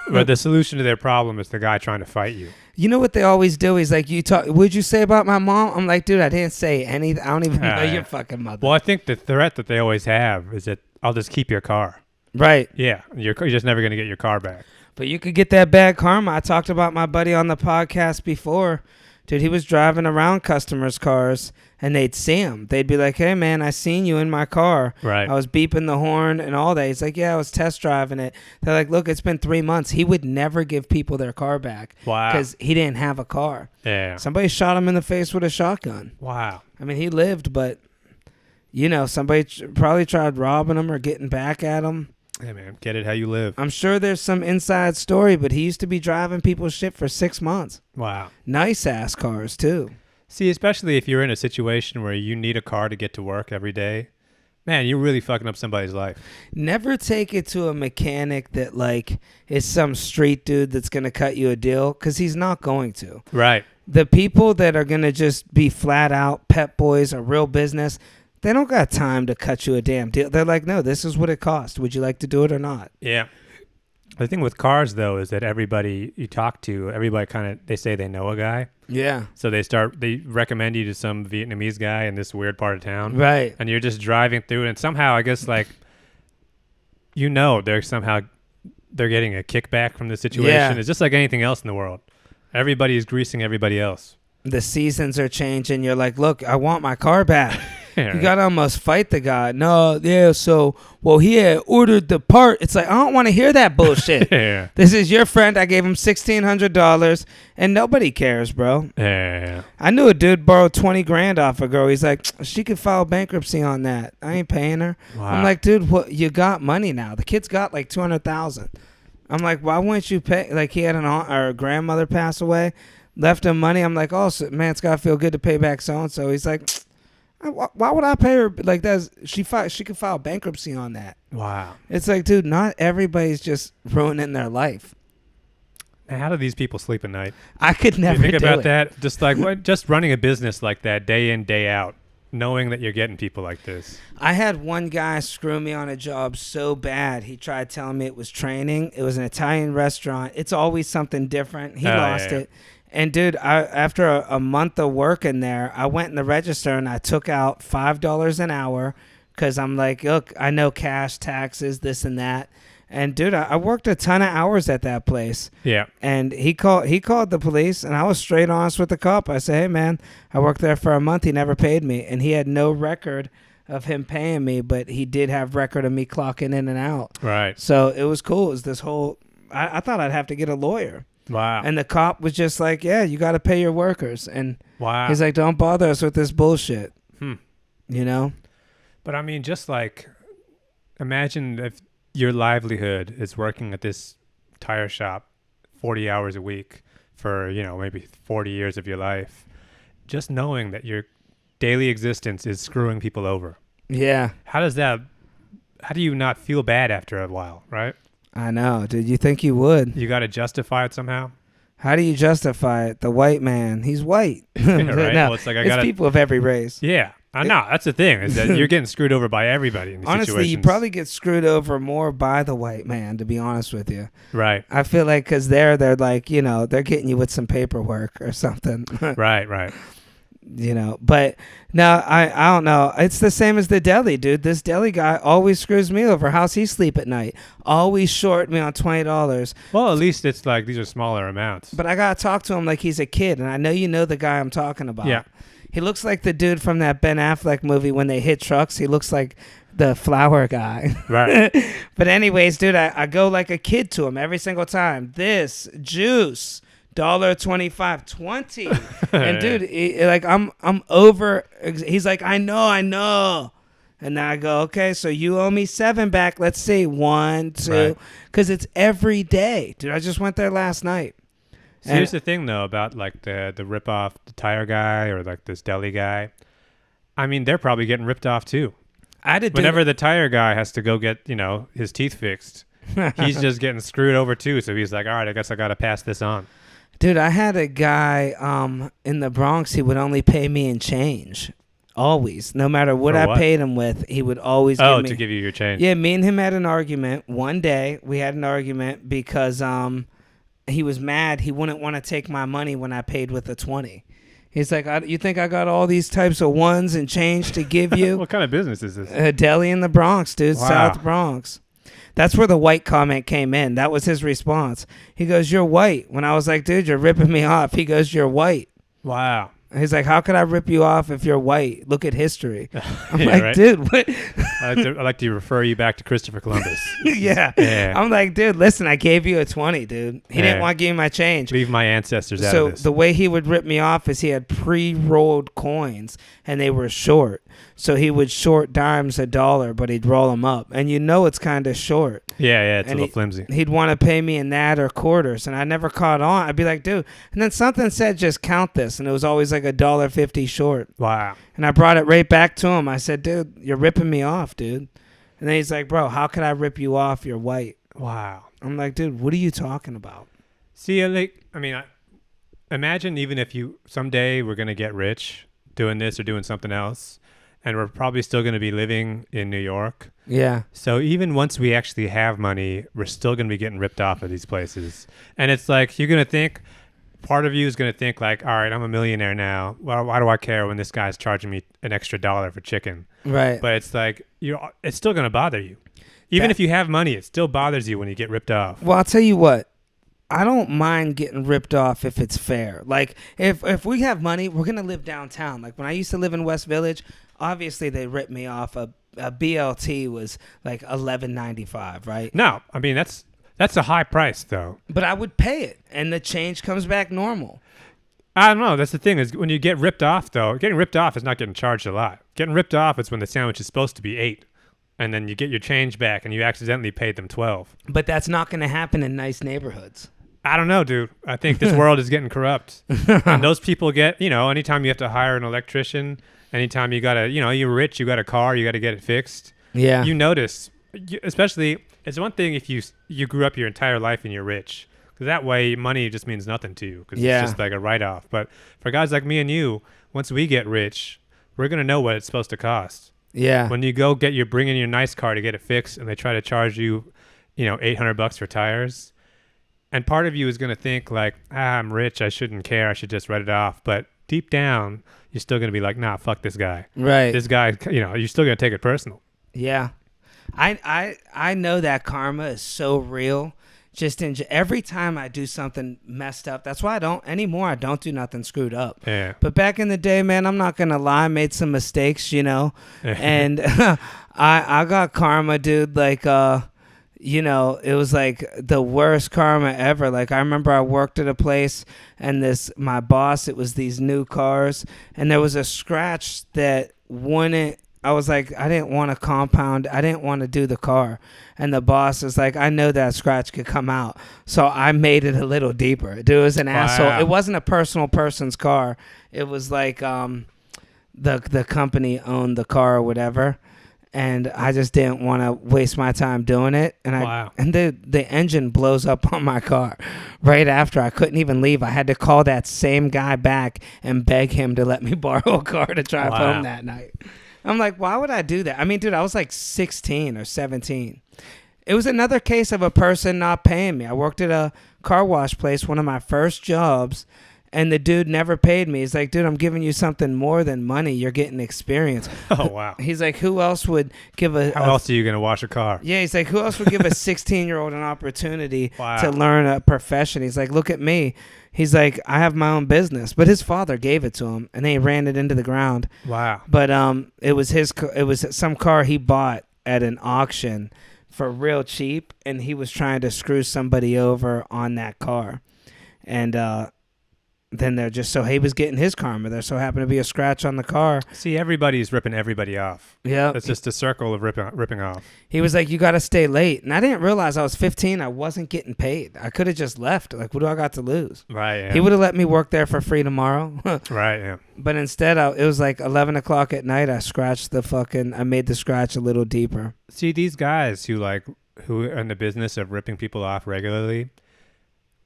Speaker 2: Where the solution to their problem is the guy trying to fight you.
Speaker 1: You know what they always do? He's like, what'd you say about my mom? I'm like, dude, I didn't say anything. I don't even know your fucking mother.
Speaker 2: Well, I think the threat that they always have is that I'll just keep your car.
Speaker 1: Right.
Speaker 2: Yeah. You're just never going to get your car back.
Speaker 1: But you could get that bad karma. I talked about my buddy on the podcast before. Dude, he was driving around customers' cars, and they'd see him. They'd be like, hey, man, I seen you in my car.
Speaker 2: Right.
Speaker 1: I was beeping the horn and all that. He's like, yeah, I was test driving it. They're like, look, it's been 3 months. He would never give people their car back.
Speaker 2: Wow.
Speaker 1: Because he didn't have a car.
Speaker 2: Yeah.
Speaker 1: Somebody shot him in the face with a shotgun.
Speaker 2: Wow.
Speaker 1: I mean, he lived, but, somebody probably tried robbing him or getting back at him.
Speaker 2: Hey, man, get it how you live.
Speaker 1: I'm sure there's some inside story, but he used to be driving people's shit for 6 months.
Speaker 2: Wow.
Speaker 1: Nice ass cars, too.
Speaker 2: See, especially if you're in a situation where you need a car to get to work every day, man, you're really fucking up somebody's life.
Speaker 1: Never take it to a mechanic that, like, is some street dude that's going to cut you a deal, because he's not going to.
Speaker 2: Right.
Speaker 1: The people that are going to just be flat out pep boys or real business, they don't got time to cut you a damn deal. They're like, no, this is what it costs. Would you like to do it or not?
Speaker 2: Yeah. The thing with cars, though, is that everybody you talk to, everybody kind of, they say they know a guy.
Speaker 1: Yeah.
Speaker 2: So they recommend you to some Vietnamese guy in this weird part of town.
Speaker 1: Right.
Speaker 2: And you're just driving through, and somehow, I guess, like, they're getting a kickback from the situation.
Speaker 1: Yeah.
Speaker 2: It's just like anything else in the world. Everybody is greasing everybody else.
Speaker 1: The seasons are changing. You're like, look, I want my car back.
Speaker 2: Yeah,
Speaker 1: you got to almost fight the guy. No, yeah, he had ordered the part. It's like, I don't want to hear that bullshit.
Speaker 2: Yeah.
Speaker 1: This is your friend. I gave him $1,600, and nobody cares, bro.
Speaker 2: Yeah.
Speaker 1: I knew a dude borrowed $20,000 off a girl. He's like, she could file bankruptcy on that. I ain't paying her.
Speaker 2: Wow.
Speaker 1: I'm like, dude, what? You got money now. The kid's got like $200,000. I'm like, why wouldn't you pay? Like, he had an aunt or a grandmother pass away, left him money. I'm like, oh, so, man, it's got to feel good to pay back so-and-so. He's like, why would I pay her like that? She could file bankruptcy on that.
Speaker 2: Wow.
Speaker 1: It's like, dude, not everybody's just ruining their life.
Speaker 2: Man, how do these people sleep at night?
Speaker 1: I could never
Speaker 2: think
Speaker 1: do
Speaker 2: about
Speaker 1: it.
Speaker 2: that. Just like just running a business like that day in, day out, knowing that you're getting people like this.
Speaker 1: I had one guy screw me on a job so bad. He tried telling me it was training. It was an Italian restaurant. It's always something different. He lost it. And, dude, after a month of working there, I went in the register and I took out $5 an hour because I'm like, look, I know cash, taxes, this and that. And, dude, I worked a ton of hours at that place.
Speaker 2: Yeah.
Speaker 1: And he called the police, and I was straight honest with the cop. I said, hey, man, I worked there for a month. He never paid me. And he had no record of him paying me, but he did have record of me clocking in and out.
Speaker 2: Right.
Speaker 1: So it was cool. It was this whole I thought I'd have to get a lawyer.
Speaker 2: Wow.
Speaker 1: And the cop was just like, yeah, you got to pay your workers. And
Speaker 2: wow.
Speaker 1: He's like, don't bother us with this bullshit. You know?
Speaker 2: But I mean, just like, imagine if your livelihood is working at this tire shop 40 hours a week for, maybe 40 years of your life. Just knowing that your daily existence is screwing people over.
Speaker 1: Yeah.
Speaker 2: How do you not feel bad after a while, right?
Speaker 1: I know. Did you think you would?
Speaker 2: You got to justify it somehow?
Speaker 1: How do you justify it? The white man, he's white.
Speaker 2: Yeah, right?
Speaker 1: No,
Speaker 2: Well, it's like
Speaker 1: it's people of every race.
Speaker 2: Yeah. I know. That's the thing, is that you're getting screwed over by everybody in these
Speaker 1: Honestly,
Speaker 2: situations.
Speaker 1: you probably get screwed over more by the white man, to be honest with you.
Speaker 2: Right.
Speaker 1: I feel like because they're like, they're getting you with some paperwork or something.
Speaker 2: Right.
Speaker 1: But no, I don't know. It's the same as the deli, dude. This deli guy always screws me over. How's he sleep at night? Always short me on $20.
Speaker 2: Well, at least it's like these are smaller amounts.
Speaker 1: But I got to talk to him like he's a kid. And I know you know the guy I'm talking about.
Speaker 2: Yeah.
Speaker 1: He looks like the dude from that Ben Affleck movie when they hit trucks. He looks like the flower guy.
Speaker 2: Right.
Speaker 1: But anyways, dude, I go like a kid to him every single time. This juice. $1.25, 20. And dude, I'm over. He's like, I know. And then I go, okay, so you owe me $7 back. Let's see, 1, 2, because it's every day, dude. I just went there last night.
Speaker 2: So here's the thing though about like the rip off the tire guy or like this deli guy. I mean, they're probably getting ripped off too. Whenever the tire guy has to go get his teeth fixed, he's just getting screwed over too. So he's like, all right, I guess I got to pass this on.
Speaker 1: Dude, I had a guy in the Bronx. He would only pay me in change. Always. No matter what
Speaker 2: For
Speaker 1: I
Speaker 2: what?
Speaker 1: paid him with, he would always
Speaker 2: Oh,
Speaker 1: give me.
Speaker 2: to give you your change.
Speaker 1: Yeah, me and him had an argument. One day, we had an argument because he was mad. He wouldn't want to take my money when I paid with a 20. He's like, you think I got all these types of ones and change to give you?
Speaker 2: What kind of business is this?
Speaker 1: A deli in the Bronx, dude.
Speaker 2: Wow.
Speaker 1: South Bronx. That's where the white comment came in. That was his response. He goes, "You're white." When I was like, "Dude, you're ripping me off." He goes, "You're white."
Speaker 2: Wow.
Speaker 1: He's like, "How could I rip you off if you're white? Look at history." I'm
Speaker 2: Yeah,
Speaker 1: like,
Speaker 2: right?
Speaker 1: "Dude, what?"
Speaker 2: I'd like to refer you back to Christopher Columbus.
Speaker 1: Yeah. I'm like, "Dude, listen, I gave you a 20, dude. He didn't want to give me my change."
Speaker 2: Leave my ancestors out
Speaker 1: So
Speaker 2: of this.
Speaker 1: the way he would rip me off is he had pre-rolled coins and they were short. So he would short dimes $1, but he'd roll them up. And you know it's kind of short.
Speaker 2: Yeah, it's
Speaker 1: And
Speaker 2: a little flimsy.
Speaker 1: He'd want to pay me in that or quarters, and I never caught on. I'd be like, "Dude," and then something said, "Just count this," and it was always like $1.50 short.
Speaker 2: Wow.
Speaker 1: And I brought it right back to him. I said, "Dude, you're ripping me off, dude." And then he's like, "Bro, how could I rip you off? You're white."
Speaker 2: Wow.
Speaker 1: I'm like, "Dude, what are you talking about?"
Speaker 2: See, imagine even if you someday we're gonna get rich doing this or doing something else, and we're probably still gonna be living in New York.
Speaker 1: Yeah.
Speaker 2: So even once we actually have money, we're still going to be getting ripped off of these places. And it's like, you're going to think, part of you is going to think like, all right, I'm a millionaire now. Well, why do I care when this guy's charging me an extra $1 for chicken?
Speaker 1: Right.
Speaker 2: But it's like, it's still going to bother you. Even if you have money, it still bothers you when you get ripped off.
Speaker 1: Well, I'll tell you what. I don't mind getting ripped off if it's fair. Like, if we have money, we're going to live downtown. Like, when I used to live in West Village, obviously they ripped me off. A BLT was like $11.95, right?
Speaker 2: No, I mean, that's a high price, though.
Speaker 1: But I would pay it, and the change comes back normal.
Speaker 2: I don't know. That's the thing is when you get ripped off, though, getting ripped off is not getting charged a lot. Getting ripped off is when the sandwich is supposed to be $8. And then you get your change back, and you accidentally paid them $12.
Speaker 1: But that's not going to happen in nice neighborhoods.
Speaker 2: I don't know, dude. I think this world is getting corrupt. And those people get, anytime you have to hire an electrician, anytime you got to, you're rich, you got a car, you got to get it fixed.
Speaker 1: Yeah.
Speaker 2: You notice, especially, it's one thing if you grew up your entire life and you're rich. Because that way, money just means nothing to you. Because it's just like a write-off. But for guys like me and you, once we get rich, we're going to know what it's supposed to cost.
Speaker 1: Yeah.
Speaker 2: When you go bring in your nice car to get it fixed, and they try to charge you, $800 for tires, and part of you is going to think like, I'm rich, I shouldn't care, I should just write it off. But deep down, you're still going to be like, nah, fuck this guy.
Speaker 1: Right.
Speaker 2: This guy, you're still going to take it personal.
Speaker 1: Yeah. I know that karma is so real. Just every time I do something messed up, that's why I don't do nothing screwed up.
Speaker 2: Yeah.
Speaker 1: But back in the day, man, I'm not gonna lie, I made some mistakes, and I got karma, dude. Like, it was like the worst karma ever. Like, I remember I worked at a place, and my boss, it was these new cars, and there was a scratch that wouldn't. I was like, I didn't want to compound. I didn't want to do the car. And the boss is like, I know that scratch could come out. So I made it a little deeper. Dude, it was an asshole. It wasn't a person's car. It was like the company owned the car or whatever. And I just didn't want to waste my time doing it. And the engine blows up on my car right after. I couldn't even leave. I had to call that same guy back and beg him to let me borrow a car to drive home that night. I'm like, why would I do that? I mean, dude, I was like 16 or 17. It was another case of a person not paying me. I worked at a car wash place, one of my first jobs, and the dude never paid me. He's like, dude, I'm giving you something more than money. You're getting experience.
Speaker 2: Oh, wow.
Speaker 1: He's like, who else would give
Speaker 2: How else are you going to wash a car?
Speaker 1: Yeah, he's like, who else would give a 16-year-old an opportunity to learn a profession? He's like, look at me. He's like, I have my own business, but his father gave it to him, and then he ran it into the ground.
Speaker 2: Wow.
Speaker 1: But it was some car he bought at an auction for real cheap, and he was trying to screw somebody over on that car, and then they're just he was getting his karma. There so happened to be a scratch on the car.
Speaker 2: See, everybody's ripping everybody off.
Speaker 1: Yeah,
Speaker 2: it's just a circle of ripping off.
Speaker 1: He was like, you got to stay late, and I didn't realize I was 15. I wasn't getting paid. I could have just left. Like, what do I got to lose?
Speaker 2: Right. Yeah.
Speaker 1: He would have let me work there for free tomorrow.
Speaker 2: Right. Yeah.
Speaker 1: But instead, it was like 11 o'clock at night. I made the scratch a little deeper.
Speaker 2: See, these guys who are in the business of ripping people off regularly,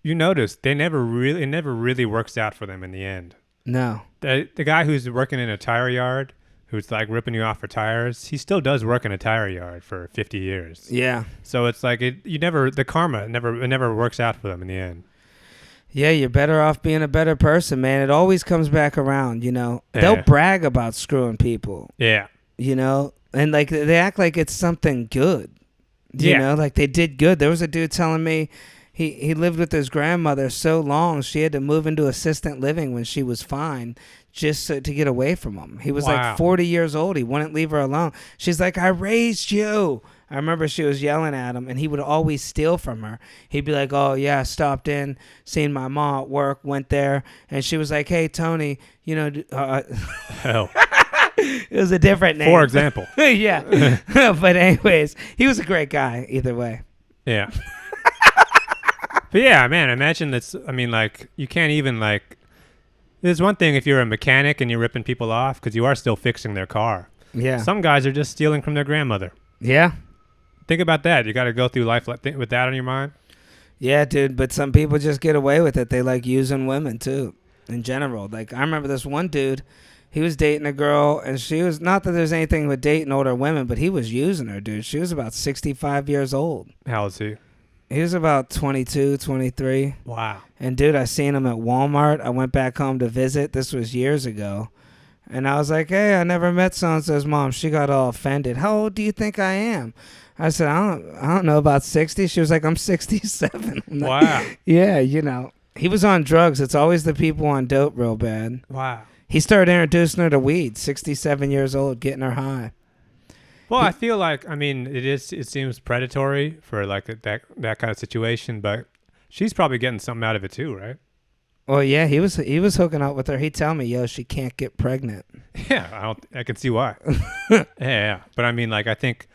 Speaker 2: you notice it never really works out for them in the end.
Speaker 1: No.
Speaker 2: The guy who's working in a tire yard who's like ripping you off for tires, he still does work in a tire yard for 50 years.
Speaker 1: Yeah.
Speaker 2: So it's like the karma it never works out for them in the end.
Speaker 1: Yeah, you're better off being a better person, man. It always comes back around, you know.
Speaker 2: Yeah.
Speaker 1: They'll brag about screwing people,
Speaker 2: Yeah.
Speaker 1: you know, and like they act like it's something good, you know, like they did good. There was a dude telling me he lived with his grandmother so long she had to move into assistant living when she was fine just to get away from him. He was like 40 years old. He wouldn't leave her alone. She's like, I raised you. I remember she was yelling at him, and he would always steal from her. He'd be like, oh, yeah, I stopped in, seen my mom at work, went there. And she was like, hey, Tony, you know.
Speaker 2: Hell.
Speaker 1: It was a different name.
Speaker 2: For example.
Speaker 1: Yeah. But anyways, he was a great guy either way.
Speaker 2: Yeah. But yeah, man, imagine that's, I mean, like, you can't even, like, there's one thing if you're a mechanic and you're ripping people off because you are still fixing their car.
Speaker 1: Yeah.
Speaker 2: Some guys are just stealing from their grandmother.
Speaker 1: Yeah.
Speaker 2: Think about that. You got to go through life with that on your mind.
Speaker 1: Yeah, dude. But some people just get away with it. They like using women, too, in general. Like, I remember this one dude. He was dating a girl, and she was, not that there's anything with dating older women, but he was using her, dude. She was about 65 years old.
Speaker 2: How old is he?
Speaker 1: He was about 22, 23.
Speaker 2: Wow.
Speaker 1: And, dude, I seen him at Walmart. I went back home to visit. This was years ago. And I was like, hey, I never met so-and-so's mom. She got all offended. How old do you think I am? I said, I don't know, about 60. She was like, I'm 67. I'm like,
Speaker 2: wow.
Speaker 1: Yeah, you know. He was on drugs. It's always the people on dope real bad.
Speaker 2: Wow.
Speaker 1: He started introducing her to weed, 67 years old, getting her high.
Speaker 2: Well, I feel like, I mean, it seems predatory for like that kind of situation, but she's probably getting something out of it too, right?
Speaker 1: Well, yeah, he was hooking up with her. He'd tell me, yo, she can't get pregnant.
Speaker 2: Yeah, I can see why. yeah. But I mean, like, I think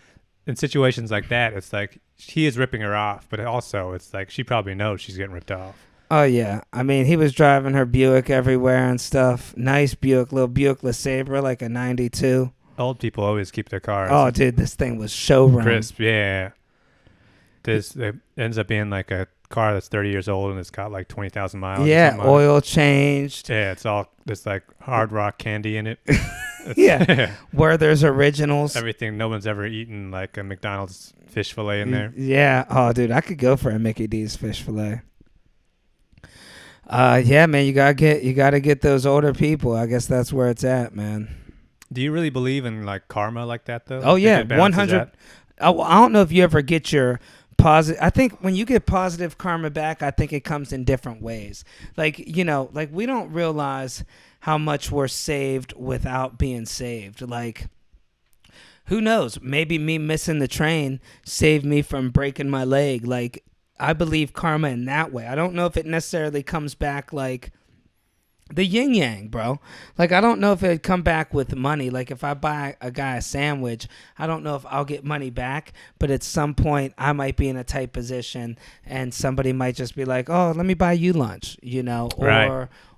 Speaker 2: in situations like that, it's like he is ripping her off, but also it's like she probably knows she's getting ripped off.
Speaker 1: Oh, yeah. I mean, he was driving her Buick everywhere and stuff. Nice Buick, little Buick LeSabre, like a 92.
Speaker 2: Old people always keep their cars.
Speaker 1: Oh, dude, this thing was showroom.
Speaker 2: Crisp, yeah. It ends up being like a car that's 30 years old and it's got like 20,000 miles.
Speaker 1: Yeah, oil changed.
Speaker 2: Yeah, it's all this like hard rock candy in it.
Speaker 1: Yeah, where there's originals.
Speaker 2: Everything. No one's ever eaten like a McDonald's fish fillet in there.
Speaker 1: Yeah. Oh, dude, I could go for a Mickey D's fish fillet. Yeah, man, you gotta get those older people. I guess that's where it's at, man.
Speaker 2: Do you really believe in like karma like that though?
Speaker 1: Oh yeah, 100. I don't know if you ever get your positive. I think when you get positive karma back, I think it comes in different ways. Like, you know, like we don't realize how much we're saved without being saved. Like, who knows? Maybe me missing the train saved me from breaking my leg. Like, I believe karma in that way. I don't know if it necessarily comes back like the yin yang, bro. Like, I don't know if it'd come back with money. Like, if I buy a guy a sandwich, I don't know if I'll get money back, but at some point I might be in a tight position and somebody might just be like, oh, let me buy you lunch, you know,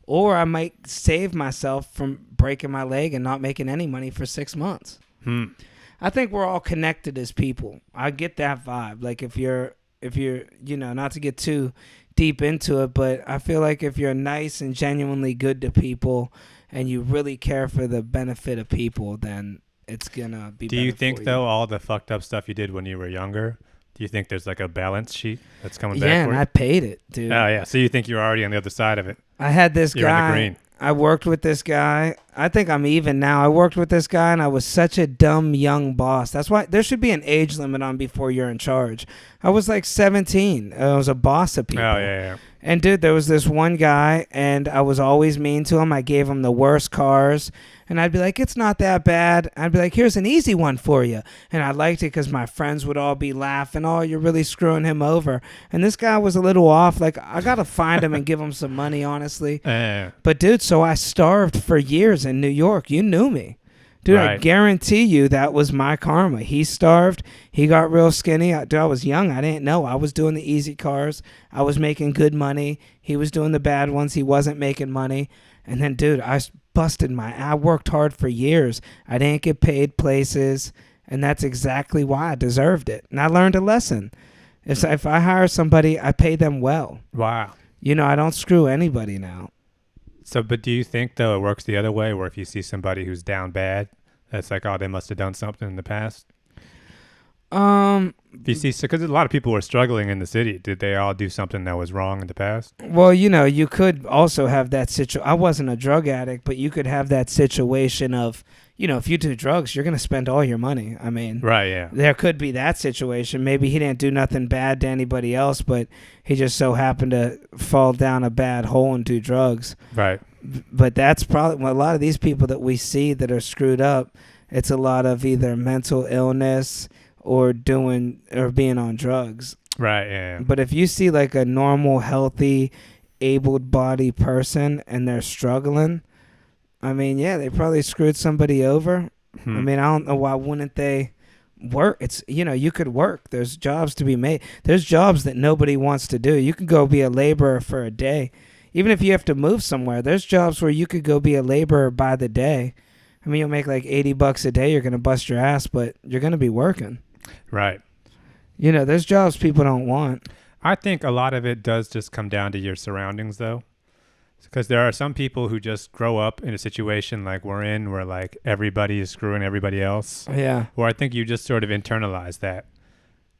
Speaker 1: or I might save myself from breaking my leg and not making any money for 6 months. I think we're all connected as people. I get that vibe. Like, if you're, you know, not to get too deep into it, but I feel like if you're nice and genuinely good to people and you really care for the benefit of people, then it's gonna be better.
Speaker 2: Do you think
Speaker 1: for you.
Speaker 2: though all the fucked up stuff you did when you were younger, do you think there's like a balance sheet that's coming back
Speaker 1: Yeah,
Speaker 2: for
Speaker 1: and
Speaker 2: you?
Speaker 1: I paid it, dude.
Speaker 2: Oh yeah, so you think you're already on the other side of it?
Speaker 1: I had this
Speaker 2: You're in the
Speaker 1: guy.
Speaker 2: green.
Speaker 1: I worked with this guy. I think I'm even now. I worked with this guy, and I was such a dumb young boss. That's why there should be an age limit on before you're in charge. I was like 17. I was a boss of people.
Speaker 2: Oh yeah.
Speaker 1: And dude, there was this one guy, and I was always mean to him. I gave him the worst cars, and I'd be like, it's not that bad. I'd be like, here's an easy one for you. And I liked it because my friends would all be laughing, oh, you're really screwing him over. And this guy was a little off. Like, I got to find him and give him some money, honestly. But dude, so I starved for years in New York. You knew me. Dude, right. I guarantee you that was my karma. He starved. He got real skinny. Dude, I was young. I didn't know. I was doing the easy cars. I was making good money. He was doing the bad ones. He wasn't making money. And then, dude, I worked hard for years. I didn't get paid places. And that's exactly why I deserved it. And I learned a lesson. If I hire somebody, I pay them well.
Speaker 2: Wow.
Speaker 1: You know, I don't screw anybody now.
Speaker 2: So, but do you think, though, it works the other way, where if you see somebody who's down bad, It's like, oh, they must have done something in the past.
Speaker 1: Um,
Speaker 2: Because a lot of people were struggling in the city. Did they all do something that was wrong in the past?
Speaker 1: well, you could also have that situation. I wasn't a drug addict, but you could have that situation of, if you do drugs, you're going to spend all your money. I mean,
Speaker 2: Right, yeah.
Speaker 1: there could be that situation. Maybe he didn't do nothing bad to anybody else, but he just so happened to fall down a bad hole and do drugs.
Speaker 2: Right.
Speaker 1: But that's probably a lot of these people that we see that are screwed up. It's a lot of either mental illness or being on drugs.
Speaker 2: Right, yeah.
Speaker 1: But if you see like a normal, healthy, able-bodied person and they're struggling, I mean, yeah, they probably screwed somebody over. I mean, I don't know why wouldn't they work. It's, you could work. There's jobs to be made. There's jobs that nobody wants to do. You can go be a laborer for a day. Even if you have to move somewhere, there's jobs where you could go be a laborer by the day. I mean, you'll make like $80 a day. You're going to bust your ass, but you're going to be working.
Speaker 2: Right.
Speaker 1: There's jobs people don't want.
Speaker 2: I think a lot of it does just come down to your surroundings, though. Because there are some people who just grow up in a situation like we're in, where like everybody is screwing everybody else.
Speaker 1: Yeah.
Speaker 2: Where I think you just sort of internalize that.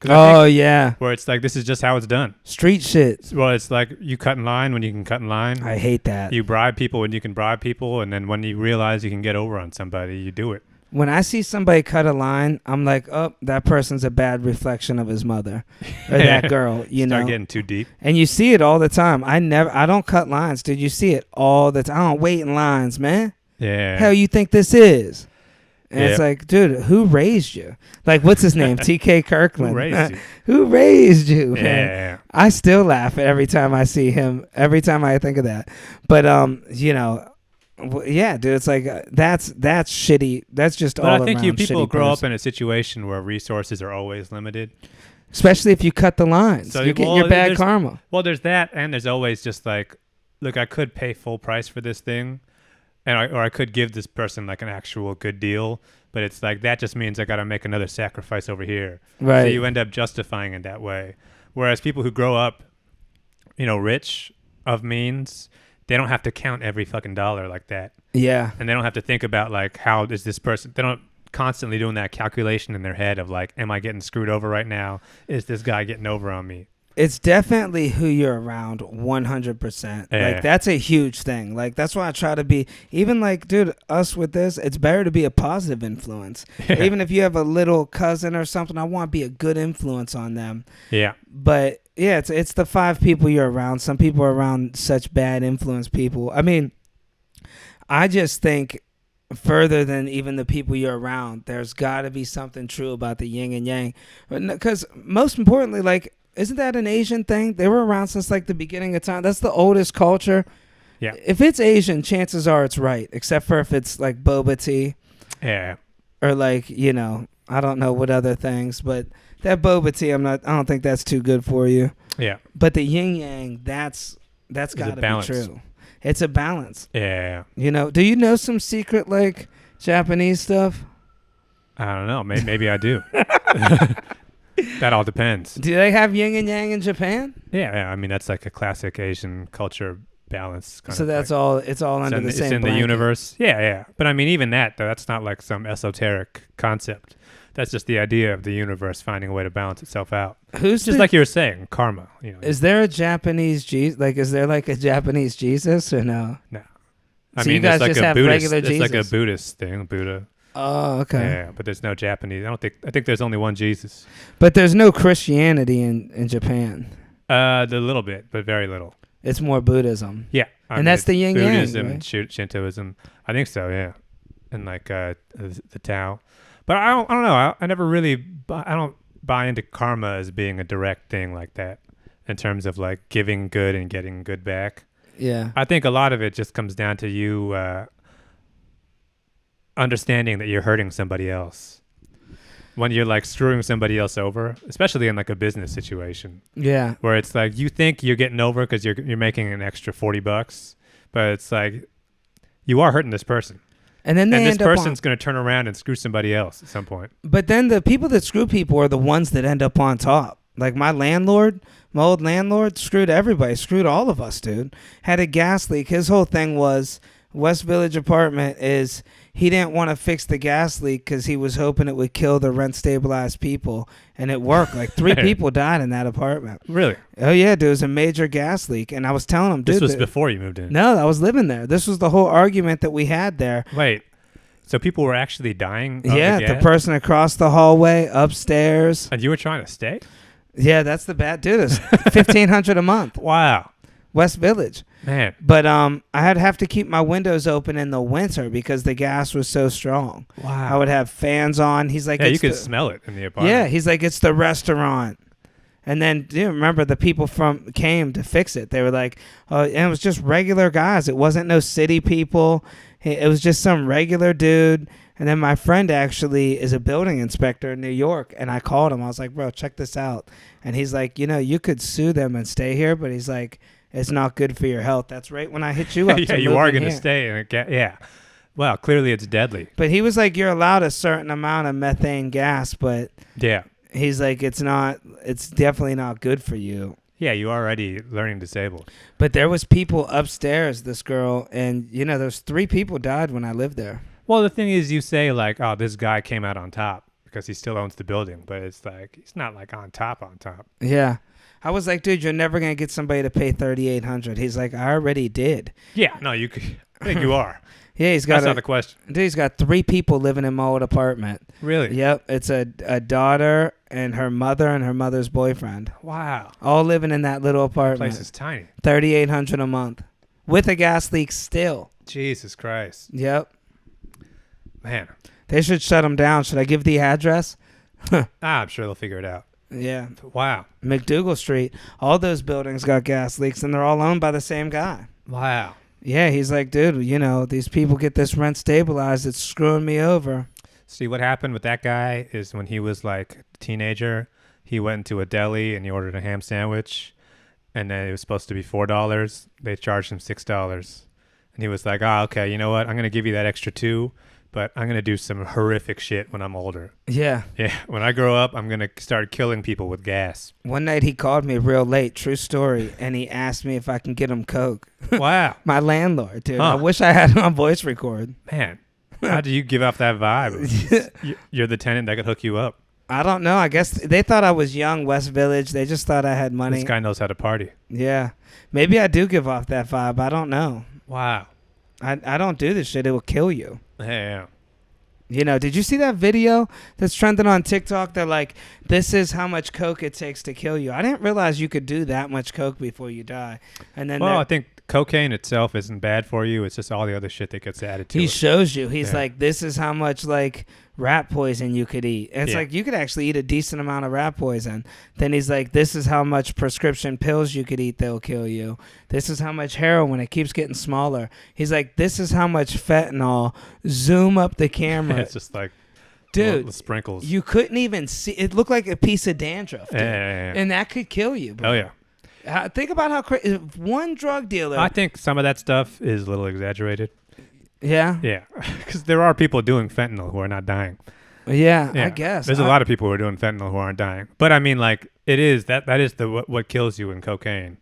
Speaker 1: Yeah.
Speaker 2: Where it's like, this is just how it's done.
Speaker 1: Street shit.
Speaker 2: Well, it's like you cut in line when you can cut in line.
Speaker 1: I hate that.
Speaker 2: You bribe people when you can bribe people. And then when you realize you can get over on somebody, you do it.
Speaker 1: When I see somebody cut a line, I'm like, oh, that person's a bad reflection of his mother or that girl,
Speaker 2: Start getting too deep.
Speaker 1: And you see it all the time. I don't cut lines. Did you see it all the time? I don't wait in lines, man.
Speaker 2: Yeah.
Speaker 1: Hell, you think this is? And it's like, dude, who raised you? Like, what's his name? T.K. Kirkland.
Speaker 2: Who raised you?
Speaker 1: Who raised you?
Speaker 2: Yeah.
Speaker 1: Man? I still laugh every time I see him. Every time I think of that. But yeah, dude, it's like that's shitty. That's just all around shitty.
Speaker 2: But I think people grow up in a situation where resources are always limited.
Speaker 1: Especially if you cut the lines. So you get your bad karma.
Speaker 2: Well, there's that, and there's always just like, look, I could pay full price for this thing, or I could give this person like an actual good deal, but it's like that just means I got to make another sacrifice over here.
Speaker 1: Right.
Speaker 2: So you end up justifying it that way. Whereas people who grow up, rich, of means, they don't have to count every fucking dollar like that.
Speaker 1: Yeah.
Speaker 2: And they don't have to think about like, how is this person, they don't constantly doing that calculation in their head of like, am I getting screwed over right now? Is this guy getting over on me?
Speaker 1: It's definitely who you're around 100%.
Speaker 2: Yeah.
Speaker 1: Like, that's a huge thing. Like, that's why I try to be, even like, dude, us with this, it's better to be a positive influence.
Speaker 2: Yeah.
Speaker 1: Even if you have a little cousin or something, I want to be a good influence on them.
Speaker 2: Yeah.
Speaker 1: But yeah, it's the 5 people you're around. Some people are around such bad influence people. I mean, I just think further than even the people you're around, there's got to be something true about the yin and yang. Because most importantly, like, isn't that an Asian thing? They were around since like the beginning of time. That's the oldest culture.
Speaker 2: Yeah.
Speaker 1: If it's Asian, chances are it's right, except for if it's like boba tea.
Speaker 2: Yeah.
Speaker 1: Or like, I don't know what other things, but that boba tea, I don't think that's too good for you.
Speaker 2: Yeah.
Speaker 1: But the yin yang, that's got to be true. It's a balance.
Speaker 2: Yeah.
Speaker 1: Do you know some secret like Japanese stuff?
Speaker 2: I don't know. Maybe I do. That all depends.
Speaker 1: Do they have yin and yang in Japan?
Speaker 2: Yeah. I mean, that's like a classic Asian culture balance.
Speaker 1: So that's all. It's all under the same.
Speaker 2: It's in
Speaker 1: blanket.
Speaker 2: the universe. Yeah. But I mean, even that's not like some esoteric concept. That's just the idea of the universe finding a way to balance itself out. Just like you were saying, karma.
Speaker 1: Is there a Japanese Jesus? Like, is there like a Japanese Jesus or no?
Speaker 2: No.
Speaker 1: I mean, you guys just have regular Jesus.
Speaker 2: It's like a Buddhist thing, Buddha.
Speaker 1: Oh, okay.
Speaker 2: Yeah, but there's no Japanese. I think there's only one Jesus.
Speaker 1: But there's no Christianity in Japan.
Speaker 2: The little bit, but very little.
Speaker 1: It's more Buddhism.
Speaker 2: Yeah.
Speaker 1: And that's the yin yang,
Speaker 2: Buddhism,
Speaker 1: right?
Speaker 2: Shintoism. I think so, yeah. And like the Tao. But I don't know. I never really I don't buy into karma as being a direct thing like that in terms of like giving good and getting good back.
Speaker 1: Yeah.
Speaker 2: I think a lot of it just comes down to you understanding that you're hurting somebody else when you're like screwing somebody else over, especially in like a business situation.
Speaker 1: Yeah.
Speaker 2: Where it's like you think you're getting over because you're making an extra $40, but it's like you are hurting this person.
Speaker 1: And then
Speaker 2: this person's going to turn around and screw somebody else at some point.
Speaker 1: But then the people that screw people are the ones that end up on top. Like my old landlord screwed everybody, screwed all of us, dude. Had a gas leak. His whole thing was West Village apartment is he didn't want to fix the gas leak because he was hoping it would kill the rent stabilized people, and it worked. Like 3 people died in that apartment.
Speaker 2: Really?
Speaker 1: Oh yeah, there was a major gas leak, and I was telling him, dude,
Speaker 2: This was before you moved in.
Speaker 1: No, I was living there. This was the whole argument that we had there.
Speaker 2: Wait, so people were actually dying?
Speaker 1: Yeah, the person across the hallway, upstairs.
Speaker 2: And you were trying to stay?
Speaker 1: Yeah, that's the bad dude. It's $1,500 a month.
Speaker 2: Wow.
Speaker 1: West Village.
Speaker 2: Man.
Speaker 1: But I had to have to keep my windows open in the winter because the gas was so strong.
Speaker 2: Wow.
Speaker 1: I would have fans on. He's like,
Speaker 2: yeah, you could smell it in the apartment.
Speaker 1: Yeah, he's like, it's the restaurant. And then, remember the people came to fix it. They were like, and it was just regular guys. It wasn't no city people. It was just some regular dude. And then my friend actually is a building inspector in New York. And I called him. I was like, bro, check this out. And he's like, you could sue them and stay here. But he's like, it's not good for your health. That's right when I hit you up.
Speaker 2: Yeah, you are going to stay. Yeah. Well, clearly it's deadly.
Speaker 1: But he was like, you're allowed a certain amount of methane gas. But
Speaker 2: yeah,
Speaker 1: he's like, it's definitely not good for you.
Speaker 2: Yeah, you already learning disabled.
Speaker 1: But there was people upstairs, this girl, and, there's 3 people died when I lived there.
Speaker 2: Well, the thing is, you say, like, oh, this guy came out on top because he still owns the building. But it's like, he's not, like, on top.
Speaker 1: Yeah. I was like, dude, you're never going to get somebody to pay $3,800. He's like, I already did.
Speaker 2: Yeah. No, you could. I think you are.
Speaker 1: Yeah,
Speaker 2: That's not the question.
Speaker 1: Dude, he's got 3 people living in my old apartment.
Speaker 2: Really?
Speaker 1: Yep. It's a daughter and her mother and her mother's boyfriend.
Speaker 2: Wow.
Speaker 1: All living in that little apartment.
Speaker 2: The place is tiny.
Speaker 1: $3,800 a month. With a gas leak still.
Speaker 2: Jesus Christ.
Speaker 1: Yep.
Speaker 2: Man.
Speaker 1: They should shut them down. Should I give the address?
Speaker 2: I'm sure they'll figure it out.
Speaker 1: Yeah.
Speaker 2: Wow.
Speaker 1: McDougal Street. All those buildings got gas leaks, and they're all owned by the same guy.
Speaker 2: Wow.
Speaker 1: Yeah, he's like, dude, these people get this rent stabilized. It's screwing me over.
Speaker 2: See, what happened with that guy is when he was like a teenager, he went into a deli and he ordered a ham sandwich, and then it was supposed to be $4. They charged him $6. And he was like, okay, you know what? I'm going to give you that extra $2, but I'm going to do some horrific shit when I'm older.
Speaker 1: Yeah.
Speaker 2: Yeah. When I grow up, I'm going to start killing people with gas.
Speaker 1: One night he called me real late, true story, and he asked me if I can get him Coke.
Speaker 2: Wow.
Speaker 1: My landlord, dude.
Speaker 2: Huh.
Speaker 1: I wish I had him on voice record.
Speaker 2: Man, how do you give off that vibe? You're the tenant that could hook you up.
Speaker 1: I don't know. I guess they thought I was young, West Village. They just thought I had money.
Speaker 2: This guy knows how to party.
Speaker 1: Yeah. Maybe I do give off that vibe. I don't know.
Speaker 2: Wow.
Speaker 1: I don't do this shit. It will kill you.
Speaker 2: Yeah.
Speaker 1: Did you see that video that's trending on TikTok? They're like, this is how much Coke it takes to kill you. I didn't realize you could do that much Coke before you die. And then
Speaker 2: I think cocaine itself isn't bad for you. It's just all the other shit that gets added to it.
Speaker 1: He shows you. He's like, this is how much rat poison you could eat. And it's like, you could actually eat a decent amount of rat poison. Then he's like, this is how much prescription pills you could eat that'll kill you. This is how much heroin. It keeps getting smaller. He's like, this is how much fentanyl. Zoom up the camera.
Speaker 2: It's just like,
Speaker 1: dude,
Speaker 2: the sprinkles.
Speaker 1: You couldn't even see. It looked like a piece of dandruff. Dude.
Speaker 2: Yeah.
Speaker 1: And that could kill you, bro.
Speaker 2: Oh, yeah.
Speaker 1: Think about how crazy. One drug dealer.
Speaker 2: I think some of that stuff is a little exaggerated.
Speaker 1: Yeah?
Speaker 2: Yeah. Because there are people doing fentanyl who are not dying.
Speaker 1: Yeah, I guess.
Speaker 2: There's a lot of people who are doing fentanyl who aren't dying. But I mean, like, it is that is what kills you in cocaine.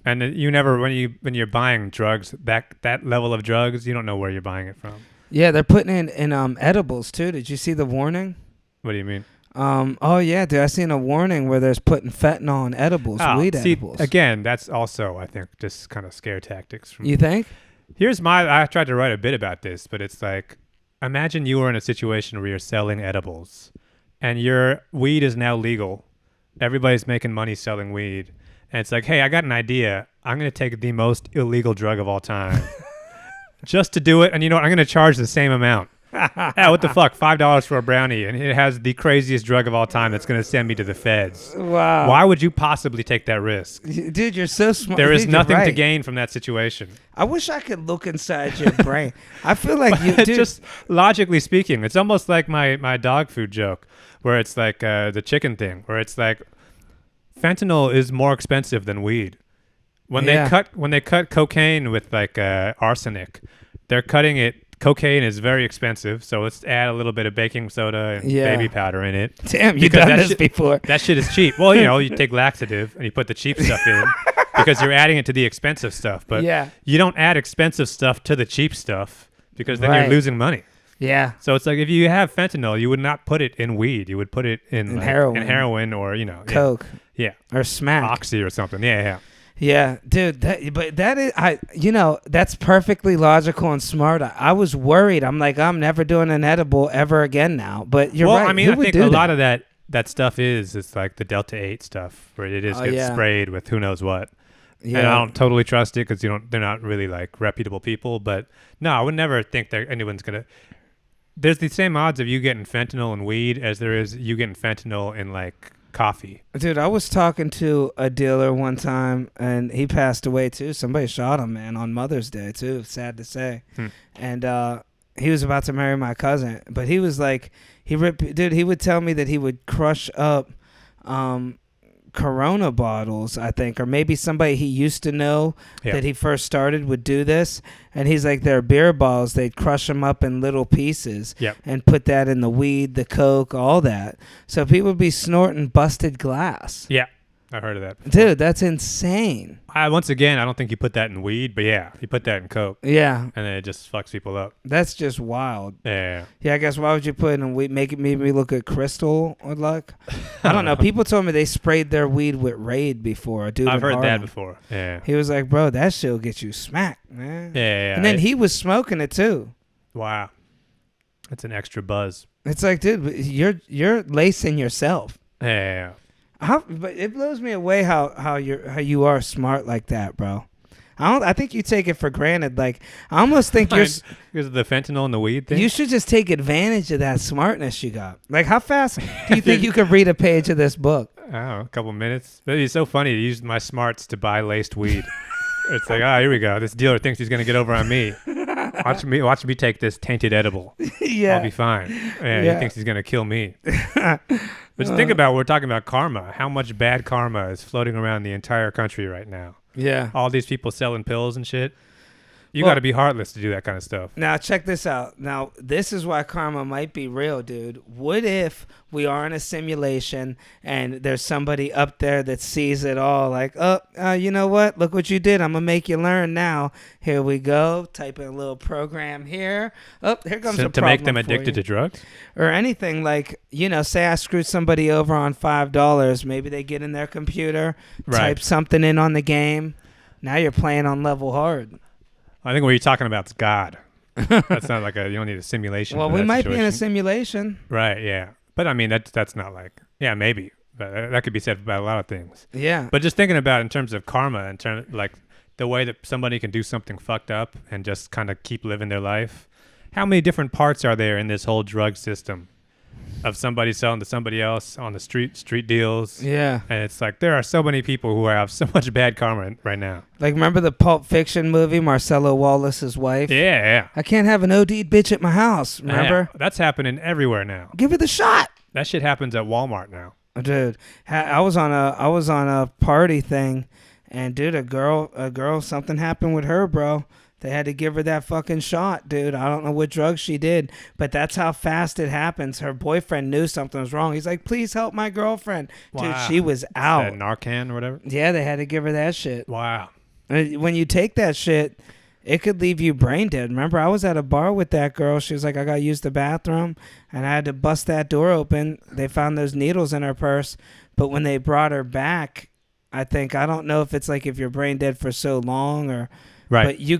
Speaker 2: And you never, when you're buying drugs, that level of drugs, you don't know where you're buying it from.
Speaker 1: Yeah, they're putting it in edibles too. Did you see the warning?
Speaker 2: What do you mean?
Speaker 1: Oh yeah, dude. I seen a warning where there's putting fentanyl in edibles, weed edibles.
Speaker 2: Again, that's also, I think, just kind of scare tactics.
Speaker 1: You think?
Speaker 2: I tried to write a bit about this, but it's like, imagine you were in a situation where you're selling edibles, and your weed is now legal. Everybody's making money selling weed, and it's like, hey, I got an idea. I'm going to take the most illegal drug of all time, just to do it. And you know what? I'm going to charge the same amount. What the fuck? $5 for a brownie, and it has the craziest drug of all time that's going to send me to the feds.
Speaker 1: Wow.
Speaker 2: Why would you possibly take that risk?
Speaker 1: Dude, you're so smart.
Speaker 2: There is nothing to gain from that situation.
Speaker 1: I wish I could look inside your brain. I feel like you, dude.
Speaker 2: Just logically speaking, it's almost like my dog food joke, where it's like the chicken thing, where it's like fentanyl is more expensive than weed. When they cut cocaine with like arsenic, they're cutting it. Cocaine is very expensive, so let's add a little bit of baking soda and baby powder in it.
Speaker 1: Damn, you've done this before.
Speaker 2: That shit is cheap. Well, you take laxative and you put the cheap stuff in because you're adding it to the expensive stuff. But
Speaker 1: Yeah.
Speaker 2: you don't add expensive stuff to the cheap stuff because then
Speaker 1: Right.
Speaker 2: you're losing money.
Speaker 1: Yeah.
Speaker 2: So it's like if you have fentanyl, you would not put it in weed. You would put it in heroin or
Speaker 1: Coke.
Speaker 2: Yeah.
Speaker 1: Or smack.
Speaker 2: Oxy or something. Yeah.
Speaker 1: Yeah, dude. But that is, that's perfectly logical and smart. I was worried. I'm like, I'm never doing an edible ever again now. But you're right.
Speaker 2: I mean,
Speaker 1: Who
Speaker 2: I
Speaker 1: would
Speaker 2: think
Speaker 1: do
Speaker 2: a lot of that stuff it's like the Delta 8 stuff where it is gets sprayed with who knows what.
Speaker 1: Yeah.
Speaker 2: And I don't totally trust it because they're not really like reputable people. But no, I would never think that anyone's gonna. There's the same odds of you getting fentanyl in weed as there is you getting fentanyl in like coffee.
Speaker 1: Dude, I was talking to a dealer one time, and he passed away too. Somebody shot him, man, on Mother's Day too. Sad to say. And he was about to marry my cousin, but he was like, he would tell me that he would crush up Corona bottles, I think, or maybe somebody he used to know that he first started would do this. And he's like, they're beer bottles. They'd crush them up in little pieces and put that in the weed, the Coke, all that. So people would be snorting busted glass.
Speaker 2: Yeah, I've heard of that before.
Speaker 1: Dude, that's insane.
Speaker 2: Once again, I don't think you put that in weed, but yeah, you put that in Coke.
Speaker 1: Yeah.
Speaker 2: And then it just fucks people up.
Speaker 1: That's just wild.
Speaker 2: Yeah.
Speaker 1: Yeah, I guess why would you put it in weed? Make me look at crystal or like? I don't know. People told me they sprayed their weed with Raid before. Dude,
Speaker 2: I've heard that before. Yeah.
Speaker 1: He was like, bro, that shit'll get you smacked, man.
Speaker 2: Yeah.
Speaker 1: And then he was smoking it too.
Speaker 2: Wow. That's an extra buzz.
Speaker 1: It's like, dude, you're lacing yourself.
Speaker 2: Yeah.
Speaker 1: But it blows me away how you are smart like that, bro. I think you take it for granted. Like, I almost think
Speaker 2: because of the fentanyl and the weed thing.
Speaker 1: You should just take advantage of that smartness you got. Like, how fast do you think you could read a page of this book?
Speaker 2: I don't know, a couple minutes. But it's so funny to use my smarts to buy laced weed. It's like, here we go. This dealer thinks he's gonna get over on me. Watch me take this tainted edible.
Speaker 1: Yeah,
Speaker 2: I'll be fine. Yeah, he thinks he's gonna kill me. But just think about, we're talking about karma. How much bad karma is floating around the entire country right now?
Speaker 1: Yeah.
Speaker 2: All these people selling pills and shit. You got to be heartless to do that kind of stuff.
Speaker 1: Now, check this out. Now, this is why karma might be real, dude. What if we are in a simulation and there's somebody up there that sees it all like, you know what? Look what you did. I'm going to make you learn now. Here we go. Type in a little program here. Oh, here comes a problem
Speaker 2: to make them addicted to drugs?
Speaker 1: Or anything like, say I screwed somebody over on $5. Maybe they get in their computer, type something in on the game. Now you're playing on level hard.
Speaker 2: I think what you're talking about is God. That's not like you don't need a simulation.
Speaker 1: Well, we might be in a simulation.
Speaker 2: Right, yeah. But I mean, that's not like, maybe. But that could be said about a lot of things.
Speaker 1: Yeah.
Speaker 2: But just thinking about in terms of karma, in terms like the way that somebody can do something fucked up and just kind of keep living their life. How many different parts are there in this whole drug system? Of somebody selling to somebody else on the street deals.
Speaker 1: Yeah.
Speaker 2: And it's like, there are so many people who have so much bad karma right now.
Speaker 1: Like, remember the Pulp Fiction movie, Marcelo Wallace's wife?
Speaker 2: Yeah.
Speaker 1: I can't have an OD'd bitch at my house, remember?
Speaker 2: Yeah, that's happening everywhere now.
Speaker 1: Give her the shot.
Speaker 2: That shit happens at Walmart now.
Speaker 1: Dude, I was on a party thing, and dude, a girl, something happened with her, bro. They had to give her that fucking shot, dude. I don't know what drug she did, but that's how fast it happens. Her boyfriend knew something was wrong. He's like, please help my girlfriend. Wow. Dude, she was out.
Speaker 2: That Narcan or whatever?
Speaker 1: Yeah, they had to give her that shit.
Speaker 2: Wow.
Speaker 1: When you take that shit, it could leave you brain dead. Remember, I was at a bar with that girl. She was like, I got to use the bathroom, and I had to bust that door open. They found those needles in her purse, but when they brought her back, I don't know if it's like if you're brain dead for so long or...
Speaker 2: Right.
Speaker 1: But you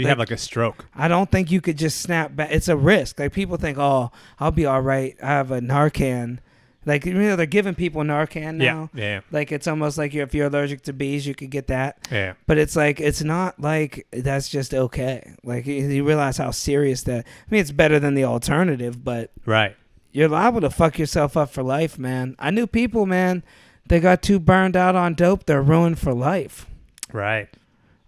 Speaker 2: have like a stroke.
Speaker 1: I don't think you could just snap back. It's a risk. Like, people think, oh, I'll be all right. I have a Narcan. Like, they're giving people Narcan now.
Speaker 2: Yeah.
Speaker 1: Like, it's almost like if you're allergic to bees, you could get that.
Speaker 2: Yeah.
Speaker 1: But it's like, it's not like that's just okay. Like, you realize how serious that. I mean, it's better than the alternative, but
Speaker 2: right.
Speaker 1: You're liable to fuck yourself up for life, man. I knew people, man, they got too burned out on dope. They're ruined for life.
Speaker 2: Right.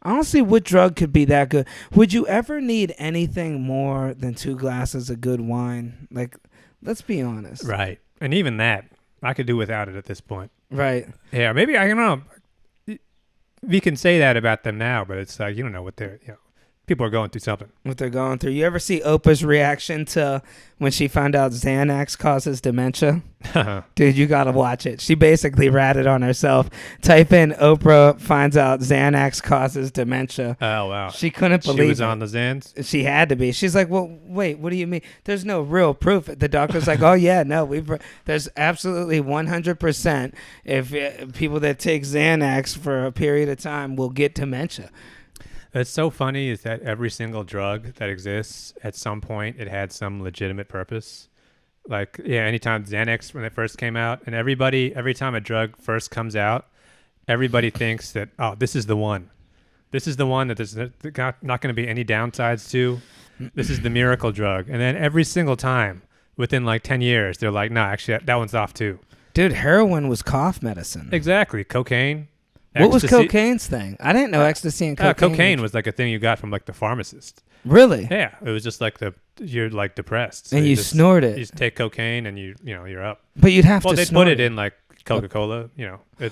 Speaker 1: I don't see what drug could be that good. Would you ever need anything more than 2 glasses of good wine? Like, let's be honest.
Speaker 2: Right. And even that, I could do without it at this point.
Speaker 1: Right.
Speaker 2: Yeah, maybe, I don't know. We can say that about them now, but it's like, you don't know what they're, People are going through something.
Speaker 1: What they're going through. You ever see Oprah's reaction to when she found out Xanax causes dementia? Dude, you gotta watch it. She basically ratted on herself. Type in Oprah finds out Xanax causes dementia.
Speaker 2: Oh, wow.
Speaker 1: She couldn't believe it.
Speaker 2: She was on the Xans?
Speaker 1: She had to be. She's like, well, wait, what do you mean? There's no real proof. The doctor's like, oh, yeah, no, there's absolutely 100% if people that take Xanax for a period of time will get dementia.
Speaker 2: It's so funny is that every single drug that exists, at some point, it had some legitimate purpose. Like, yeah, anytime Xanax, when it first came out, and every time a drug first comes out, everybody thinks that, oh, this is the one. This is the one that there's not going to be any downsides to. This is the miracle drug. And then every single time, within like 10 years, they're like, nah, actually, that one's off too.
Speaker 1: Dude, heroin was cough medicine.
Speaker 2: Exactly. Cocaine.
Speaker 1: What was cocaine's thing? I didn't know ecstasy and cocaine.
Speaker 2: Cocaine was like a thing you got from like the pharmacist.
Speaker 1: Really?
Speaker 2: Yeah, it was just like you're like depressed, so
Speaker 1: and you snort it.
Speaker 2: You just take cocaine and you're up.
Speaker 1: But you'd have to.
Speaker 2: They put it in like Coca-Cola.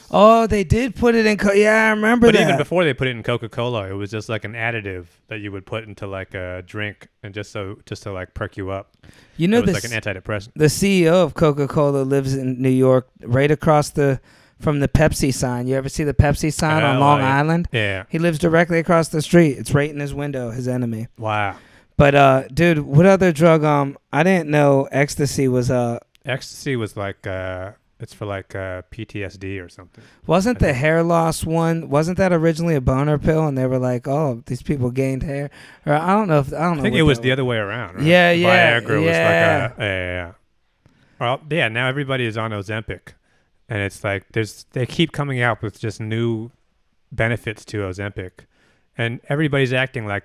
Speaker 1: Oh, they did put it in. Yeah, I remember that.
Speaker 2: But even before they put it in Coca-Cola, it was just like an additive that you would put into like a drink, and just to like perk you up.
Speaker 1: You know,
Speaker 2: it was like an antidepressant.
Speaker 1: The CEO of Coca-Cola lives in New York, right across from the Pepsi sign. You ever see the Pepsi sign on Long Island?
Speaker 2: Yeah.
Speaker 1: He lives directly across the street. It's right in his window, his enemy.
Speaker 2: Wow.
Speaker 1: But, dude, what other drug? I didn't know ecstasy was...
Speaker 2: Ecstasy was like... it's for like PTSD or something.
Speaker 1: Wasn't the hair loss one? Wasn't that originally a boner pill? And they were like, "Oh, these people gained hair." Or I don't know. I
Speaker 2: think it was the other way around. Right?
Speaker 1: Yeah,
Speaker 2: Viagra was like yeah. Well, yeah. Now everybody is on Ozempic, and it's like they keep coming out with just new benefits to Ozempic, and everybody's acting like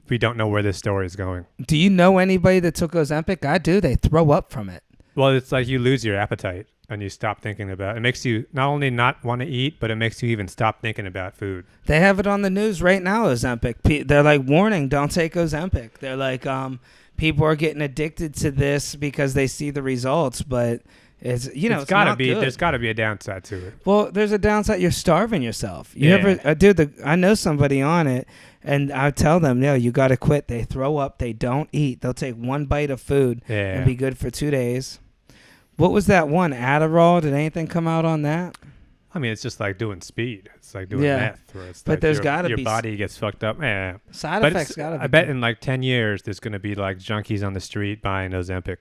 Speaker 2: we don't know where this story is going.
Speaker 1: Do you know anybody that took Ozempic? I do. They throw up from it.
Speaker 2: Well, it's like you lose your appetite. And you stop thinking about it. It makes you not only not want to eat, but it makes you even stop thinking about food.
Speaker 1: They have it on the news right now, Ozempic. They're like, warning, don't take Ozempic. They're like, people are getting addicted to this because they see the results, but it's gotta
Speaker 2: be good. There's got to be a downside to it.
Speaker 1: Well, there's a downside. You're starving yourself. I know somebody on it, and I tell them, no, you got to quit. They throw up. They don't eat. They'll take one bite of food and be good for 2 days. What was that one? Adderall? Did anything come out on that?
Speaker 2: I mean, it's just like doing speed. It's like doing meth. Where it's
Speaker 1: but
Speaker 2: like
Speaker 1: there's got to be...
Speaker 2: Your body gets fucked up. Yeah.
Speaker 1: Side effects got to be...
Speaker 2: I bet in like 10 years, there's going to be like junkies on the street buying Ozempic.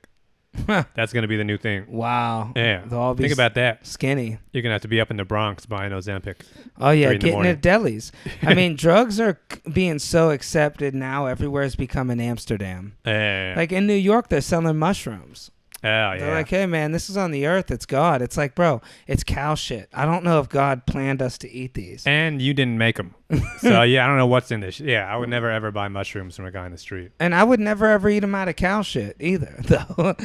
Speaker 2: That's going to be the new thing.
Speaker 1: Wow.
Speaker 2: Yeah.
Speaker 1: They'll all be
Speaker 2: Think about that.
Speaker 1: Skinny.
Speaker 2: You're going to have to be up in the Bronx buying Ozempic.
Speaker 1: Oh, yeah. Getting at delis. I mean, drugs are being so accepted now. Everywhere it's becoming Amsterdam. Like in New York, they're selling mushrooms.
Speaker 2: Oh, yeah.
Speaker 1: They're like, hey, man, this is on the earth. It's God. It's like, bro, it's cow shit. I don't know if God planned us to eat these.
Speaker 2: And you didn't make them. So, yeah, I don't know what's in this. Yeah, I would never, ever buy mushrooms from a guy in the street.
Speaker 1: And I would never, ever eat them out of cow shit either, though.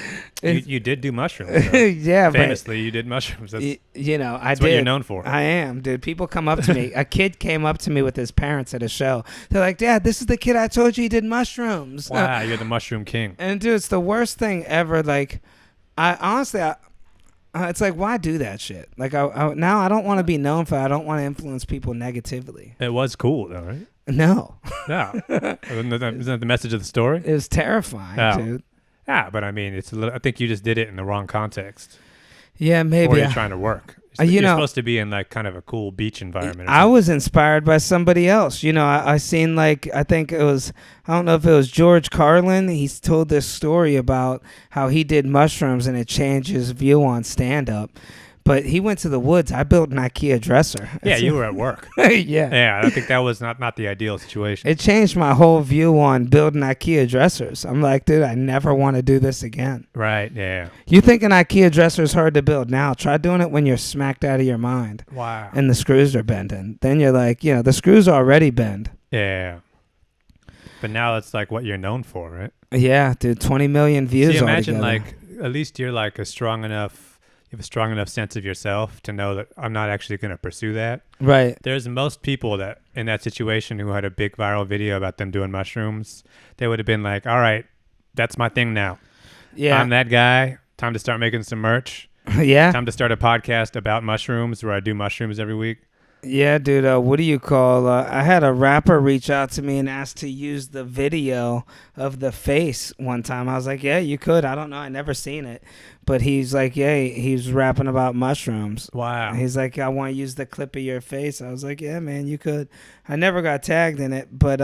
Speaker 2: You did do mushrooms.
Speaker 1: Yeah.
Speaker 2: Famously, you did mushrooms. That's
Speaker 1: I did.
Speaker 2: What you're known for.
Speaker 1: I am, dude. People come up to me. A kid came up to me with his parents at a show. They're like, Dad, this is the kid I told you he did mushrooms.
Speaker 2: Wow, you're the mushroom king.
Speaker 1: And, dude, it's the worst thing ever. Like... it's like, why do that shit? Like, now I don't want to be known for it. I don't want to influence people negatively.
Speaker 2: It was cool, though, right?
Speaker 1: No.
Speaker 2: No. Isn't that the message of the story?
Speaker 1: It was terrifying, dude.
Speaker 2: Yeah, but I mean, I think you just did it in the wrong context.
Speaker 1: Yeah, maybe.
Speaker 2: Or you're trying to work. You're supposed to be in like kind of a cool beach environment.
Speaker 1: I was inspired by somebody else. I seen I think it was, I don't know if it was George Carlin. He's told this story about how he did mushrooms and it changed his view on stand-up. But he went to the woods. I built an IKEA dresser.
Speaker 2: Yeah, you were at work.
Speaker 1: Yeah.
Speaker 2: Yeah, I think that was not the ideal situation.
Speaker 1: It changed my whole view on building IKEA dressers. I'm like, dude, I never want to do this again.
Speaker 2: Right, yeah.
Speaker 1: You think an IKEA dresser is hard to build now? Try doing it when you're smacked out of your mind.
Speaker 2: Wow.
Speaker 1: And the screws are bending. Then you're like, the screws already bend.
Speaker 2: Yeah. But now it's like what you're known for, right?
Speaker 1: Yeah, dude, 20 million views.
Speaker 2: So imagine at least you're like you have a strong enough sense of yourself to know that I'm not actually going to pursue that.
Speaker 1: Right.
Speaker 2: There's most people that in that situation who had a big viral video about them doing mushrooms. They would have been like, all right, that's my thing now.
Speaker 1: Yeah.
Speaker 2: I'm that guy. Time to start making some merch.
Speaker 1: Yeah.
Speaker 2: Time to start a podcast about mushrooms where I do mushrooms every week.
Speaker 1: Yeah, dude. What do you call? I had a rapper reach out to me and ask to use the video of the face one time. I was like, yeah, you could. I don't know. I never seen it, but he's like, yeah, he's rapping about mushrooms.
Speaker 2: Wow.
Speaker 1: He's like, I want to use the clip of your face. I was like, yeah, man, you could. I never got tagged in it, but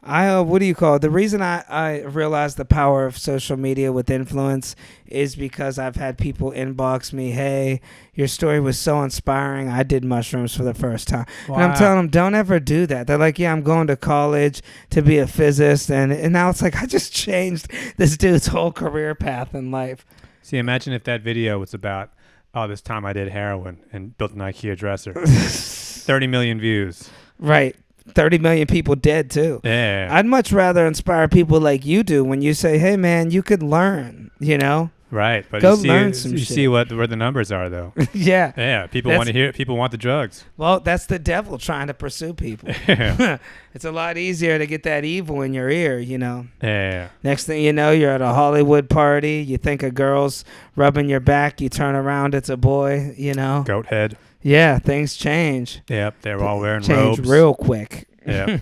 Speaker 1: what do you call it? The reason I realized the power of social media with influence is because I've had people inbox me, hey, your story was so inspiring. I did mushrooms for the first time.
Speaker 2: Wow.
Speaker 1: And I'm telling them, don't ever do that. They're like, yeah, I'm going to college to be a physicist. And now it's like, I just changed this dude's whole career path in life.
Speaker 2: See, imagine if that video was about, oh, this time I did heroin and built an IKEA dresser. 30 million views.
Speaker 1: Right. 30 million people dead too.
Speaker 2: Yeah.
Speaker 1: I'd much rather inspire people like you do when you say, hey man, you could learn, you know?
Speaker 2: Right. But
Speaker 1: Go
Speaker 2: you see,
Speaker 1: learn some
Speaker 2: you
Speaker 1: shit.
Speaker 2: see where the numbers are though.
Speaker 1: Yeah.
Speaker 2: Yeah. People want to hear it. People want the drugs.
Speaker 1: Well, that's the devil trying to pursue people.
Speaker 2: Yeah.
Speaker 1: It's a lot easier to get that evil in your ear, you know?
Speaker 2: Yeah.
Speaker 1: Next thing you know, you're at a Hollywood party. You think a girl's rubbing your back. You turn around, it's a boy, you know?
Speaker 2: Goat head.
Speaker 1: Yeah, things change.
Speaker 2: Yep. They're all wearing
Speaker 1: Change
Speaker 2: robes.
Speaker 1: real quick.
Speaker 2: Yeah.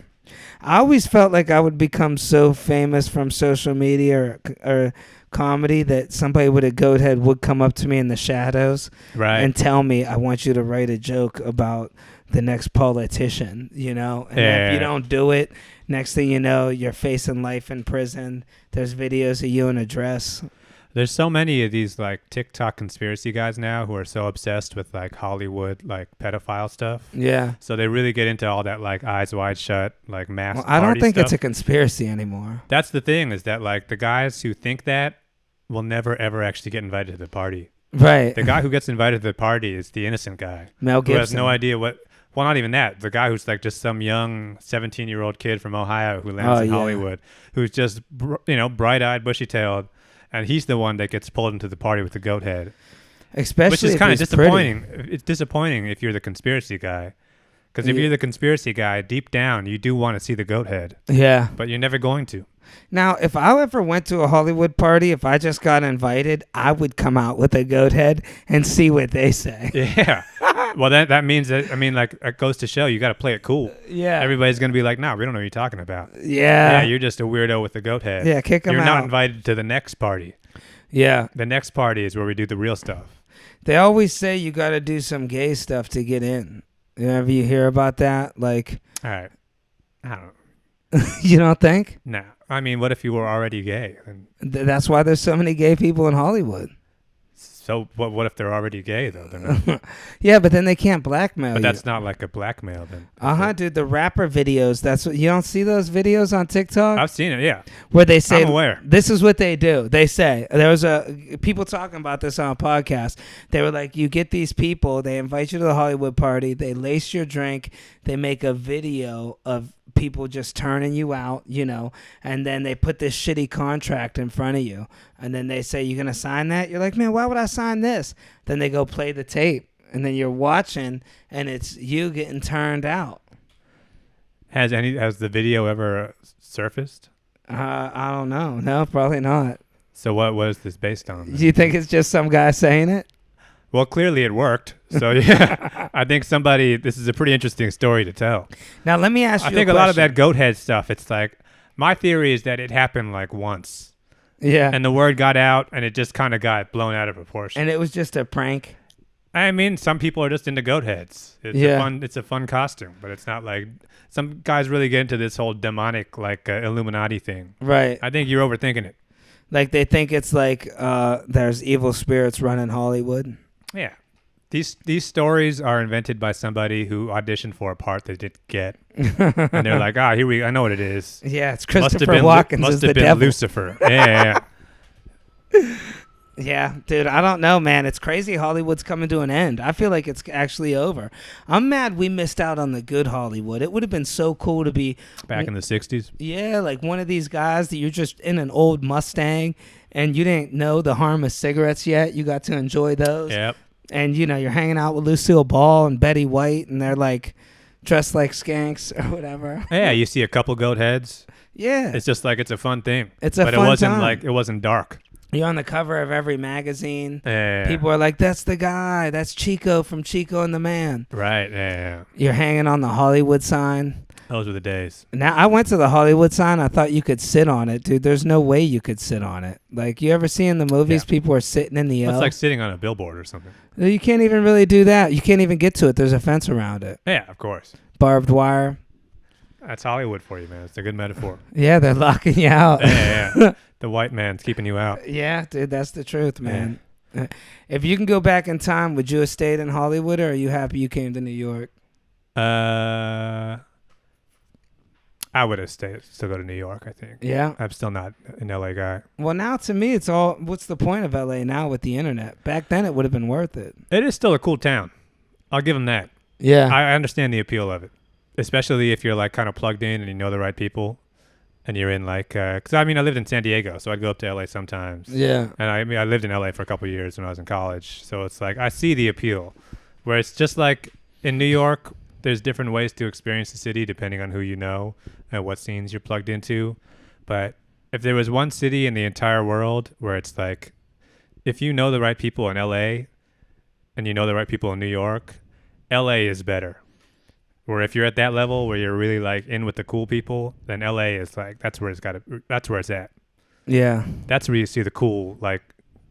Speaker 1: I always felt like I would become so famous from social media or comedy that somebody with a goat head would come up to me in the shadows
Speaker 2: Right.
Speaker 1: and tell me, I want you to write a joke about the next politician, you know? And if you don't do it, next thing you know, you're facing life in prison. There's videos of you in a dress.
Speaker 2: There's so many of these like TikTok conspiracy guys now who are so obsessed with like Hollywood like pedophile stuff.
Speaker 1: Yeah.
Speaker 2: So they really get into all that like eyes wide shut like mass.
Speaker 1: Well, I don't think
Speaker 2: stuff.
Speaker 1: it's a conspiracy anymore.
Speaker 2: That's the thing is that like the guys who think that will never ever actually get invited to the party.
Speaker 1: Right.
Speaker 2: The guy who gets invited to the party is the innocent guy.
Speaker 1: Mel Gibson.
Speaker 2: Who has no idea what. Well, not even that. The guy who's like just some young 17-year-old kid from Ohio who lands in Hollywood, who's just bright-eyed, bushy-tailed. And he's the one that gets pulled into the party with the goat head.
Speaker 1: Especially
Speaker 2: which is
Speaker 1: if
Speaker 2: kind of
Speaker 1: he's
Speaker 2: disappointing.
Speaker 1: pretty.
Speaker 2: It's disappointing if you're the conspiracy guy. Because if you're the conspiracy guy, deep down, you do want to see the goat head.
Speaker 1: Yeah.
Speaker 2: But you're never going to.
Speaker 1: Now, if I ever went to a Hollywood party, if I just got invited, I would come out with a goat head and see what they say.
Speaker 2: Yeah. Well, that means that, I mean, like, it goes to show you got to play it cool.
Speaker 1: Yeah.
Speaker 2: Everybody's going to be like, nah, we don't know what you're talking about.
Speaker 1: Yeah.
Speaker 2: Yeah, you're just a weirdo with a goat head.
Speaker 1: Yeah, kick them out.
Speaker 2: You're not invited to the next party.
Speaker 1: Yeah.
Speaker 2: The next party is where we do the real stuff.
Speaker 1: They always say you got to do some gay stuff to get in. Whenever you hear about that, like...
Speaker 2: All right. I don't
Speaker 1: You don't think?
Speaker 2: No. I mean, what if you were already gay?
Speaker 1: That's why there's so many gay people in Hollywood.
Speaker 2: So what if they're already gay, though? They're not.
Speaker 1: Yeah, but then they can't blackmail
Speaker 2: But
Speaker 1: you.
Speaker 2: that's not like a blackmail, then.
Speaker 1: Dude, the rapper videos, that's what... You don't see those videos on TikTok?
Speaker 2: I've seen it, yeah.
Speaker 1: Where they say...
Speaker 2: I'm aware.
Speaker 1: This is what they do. They say... There was people talking about this on a podcast. They were like, you get these people, they invite you to the Hollywood party, they lace your drink, they make a video of people just turning you out, you know, and then they put this shitty contract in front of you, and then they say, you're gonna sign that? You're like, man, why would I sign this? Then they go play the tape, and then you're watching, and it's you getting turned out.
Speaker 2: Has the video ever surfaced?
Speaker 1: I don't know. No, probably not.
Speaker 2: So what was this based on?
Speaker 1: Do you think it's just some guy saying it?
Speaker 2: Well, clearly it worked. So yeah, I think this is a pretty interesting story to tell.
Speaker 1: Now let me ask you.
Speaker 2: I think a lot of that goat head stuff. It's like my theory is that it happened like once.
Speaker 1: Yeah.
Speaker 2: And the word got out, and it just kind of got blown out of proportion.
Speaker 1: And it was just a prank.
Speaker 2: I mean, some people are just into goat heads. It's a fun costume, but it's not like some guys really get into this whole demonic like Illuminati thing.
Speaker 1: Right.
Speaker 2: I think you're overthinking it.
Speaker 1: Like they think it's like there's evil spirits running Hollywood.
Speaker 2: Yeah. These stories are invented by somebody who auditioned for a part they didn't get. And they're like, I know what it is.
Speaker 1: Yeah, it's Christopher Walken as the devil.
Speaker 2: Lucifer. Yeah.
Speaker 1: Yeah, dude, I don't know, man. It's crazy Hollywood's coming to an end. I feel like it's actually over. I'm mad we missed out on the good Hollywood. It would have been so cool to be...
Speaker 2: Back in the 60s?
Speaker 1: Yeah, like one of these guys that you're just in an old Mustang and you didn't know the harm of cigarettes yet. You got to enjoy those.
Speaker 2: Yep.
Speaker 1: And, you know, you're hanging out with Lucille Ball and Betty White and they're like dressed like skanks or whatever.
Speaker 2: Yeah, you see a couple goat heads.
Speaker 1: Yeah.
Speaker 2: It's just like it's a fun thing.
Speaker 1: It's a
Speaker 2: but
Speaker 1: fun
Speaker 2: it wasn't
Speaker 1: time.
Speaker 2: like it wasn't dark.
Speaker 1: You're on the cover of every magazine.
Speaker 2: Yeah.
Speaker 1: People are like, that's the guy. That's Chico from Chico and the Man.
Speaker 2: Right. Yeah.
Speaker 1: You're hanging on the Hollywood sign.
Speaker 2: Those were the days.
Speaker 1: Now, I went to the Hollywood sign. I thought you could sit on it, dude. There's no way you could sit on it. Like, you ever see in the movies, people are sitting in the L?
Speaker 2: It's like sitting on a billboard or something.
Speaker 1: You can't even really do that. You can't even get to it. There's a fence around it.
Speaker 2: Yeah, of course.
Speaker 1: Barbed wire.
Speaker 2: That's Hollywood for you, man. It's a good metaphor.
Speaker 1: Yeah, they're locking you out.
Speaker 2: Yeah. The white man's keeping you out.
Speaker 1: Yeah, dude, that's the truth, man. Yeah. If you can go back in time, would you have stayed in Hollywood, or are you happy you came to New York?
Speaker 2: I would have still go to New York, I think.
Speaker 1: Yeah.
Speaker 2: I'm still not an LA guy.
Speaker 1: Well, now to me, it's all, what's the point of LA now with the internet? Back then, it would have been worth it.
Speaker 2: It is still a cool town. I'll give them that.
Speaker 1: Yeah.
Speaker 2: I understand the appeal of it, especially if you're like kind of plugged in and you know the right people. And you're in like, because I lived in San Diego, so I'd go up to LA sometimes.
Speaker 1: Yeah.
Speaker 2: And I lived in LA for a couple of years when I was in college. So it's like, I see the appeal. Where it's just like in New York, there's different ways to experience the city depending on who you know and what scenes you're plugged into. But if there was one city in the entire world where it's like, if you know the right people in LA and you know the right people in New York, LA is better. Where if you're at that level where you're really like in with the cool people, then LA is like, that's where it's at.
Speaker 1: Yeah.
Speaker 2: That's where you see the cool, like,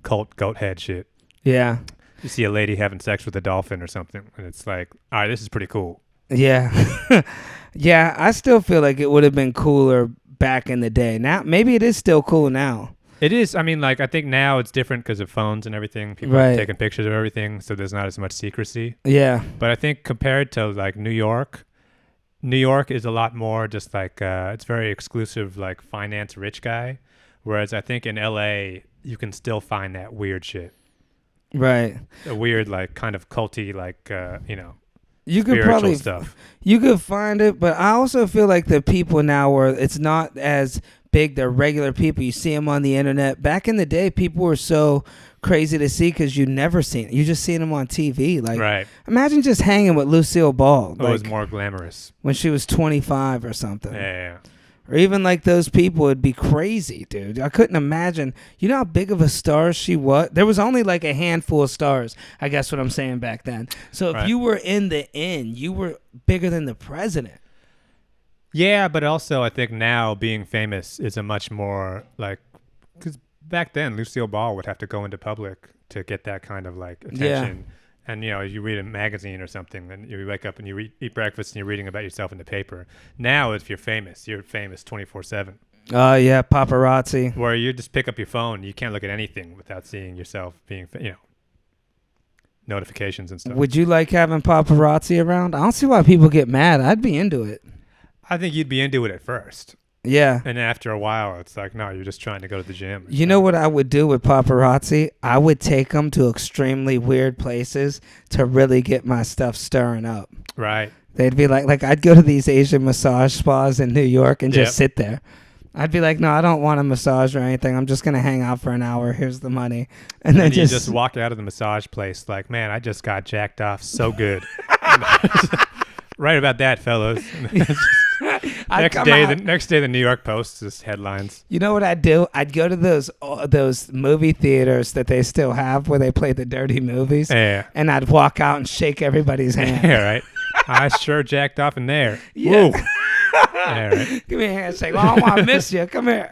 Speaker 2: cult goat head shit.
Speaker 1: Yeah.
Speaker 2: You see a lady having sex with a dolphin or something, and it's like, all right, this is pretty cool.
Speaker 1: Yeah. Yeah, I still feel like it would have been cooler back in the day. Now, maybe it is still cool now.
Speaker 2: It is. I think now it's different because of phones and everything. People are taking pictures of everything, so there's not as much secrecy.
Speaker 1: Yeah.
Speaker 2: But I think compared to, like, New York is a lot more just like, it's very exclusive, like, finance rich guy. Whereas I think in LA, you can still find that weird shit.
Speaker 1: Right.
Speaker 2: A weird, like, kind of culty, like,
Speaker 1: you could
Speaker 2: spiritual
Speaker 1: probably
Speaker 2: stuff.
Speaker 1: You could find it, but I also feel like the people now where it's not as big, they're regular people. You see them on the internet. Back in the day, people were so crazy to see because you never seen it. You just seen them on TV. Like,
Speaker 2: right.
Speaker 1: Imagine just hanging with Lucille Ball.
Speaker 2: It was more glamorous
Speaker 1: when she was 25 or something.
Speaker 2: Yeah.
Speaker 1: Or even like those people would be crazy, dude. I couldn't imagine. You know how big of a star she was? There was only like a handful of stars, I guess what I'm saying back then. So if you were in the inn, you were bigger than the president.
Speaker 2: Yeah, but also I think now being famous is a much more like, because back then Lucille Ball would have to go into public to get that kind of like attention. Yeah. And, you read a magazine or something, and you wake up and you eat breakfast and you're reading about yourself in the paper. Now, if you're famous 24/7.
Speaker 1: Oh, yeah, paparazzi.
Speaker 2: Where you just pick up your phone. You can't look at anything without seeing yourself being, notifications and stuff.
Speaker 1: Would you like having paparazzi around? I don't see why people get mad. I'd be into it.
Speaker 2: I think you'd be into it at first.
Speaker 1: Yeah.
Speaker 2: And after a while, it's like, no, you're just trying to go to the gym.
Speaker 1: You know what I would do with paparazzi? I would take them to extremely weird places to really get my stuff stirring up.
Speaker 2: Right.
Speaker 1: They'd be like I'd go to these Asian massage spas in New York and just sit there. I'd be like, no, I don't want a massage or anything. I'm just going to hang out for an hour. Here's the money. And then
Speaker 2: you just walk out of the massage place like, man, I just got jacked off so good. Right about that, fellas. Next day, the New York Post is headlines.
Speaker 1: You know what I'd do? I'd go to those movie theaters that they still have where they play the dirty movies.
Speaker 2: Yeah.
Speaker 1: And I'd walk out and shake everybody's hand.
Speaker 2: Yeah, right. I sure jacked off in there.
Speaker 1: Yeah.
Speaker 2: Whoa. Yeah, right.
Speaker 1: Give me a handshake. Oh, I miss you. Come here.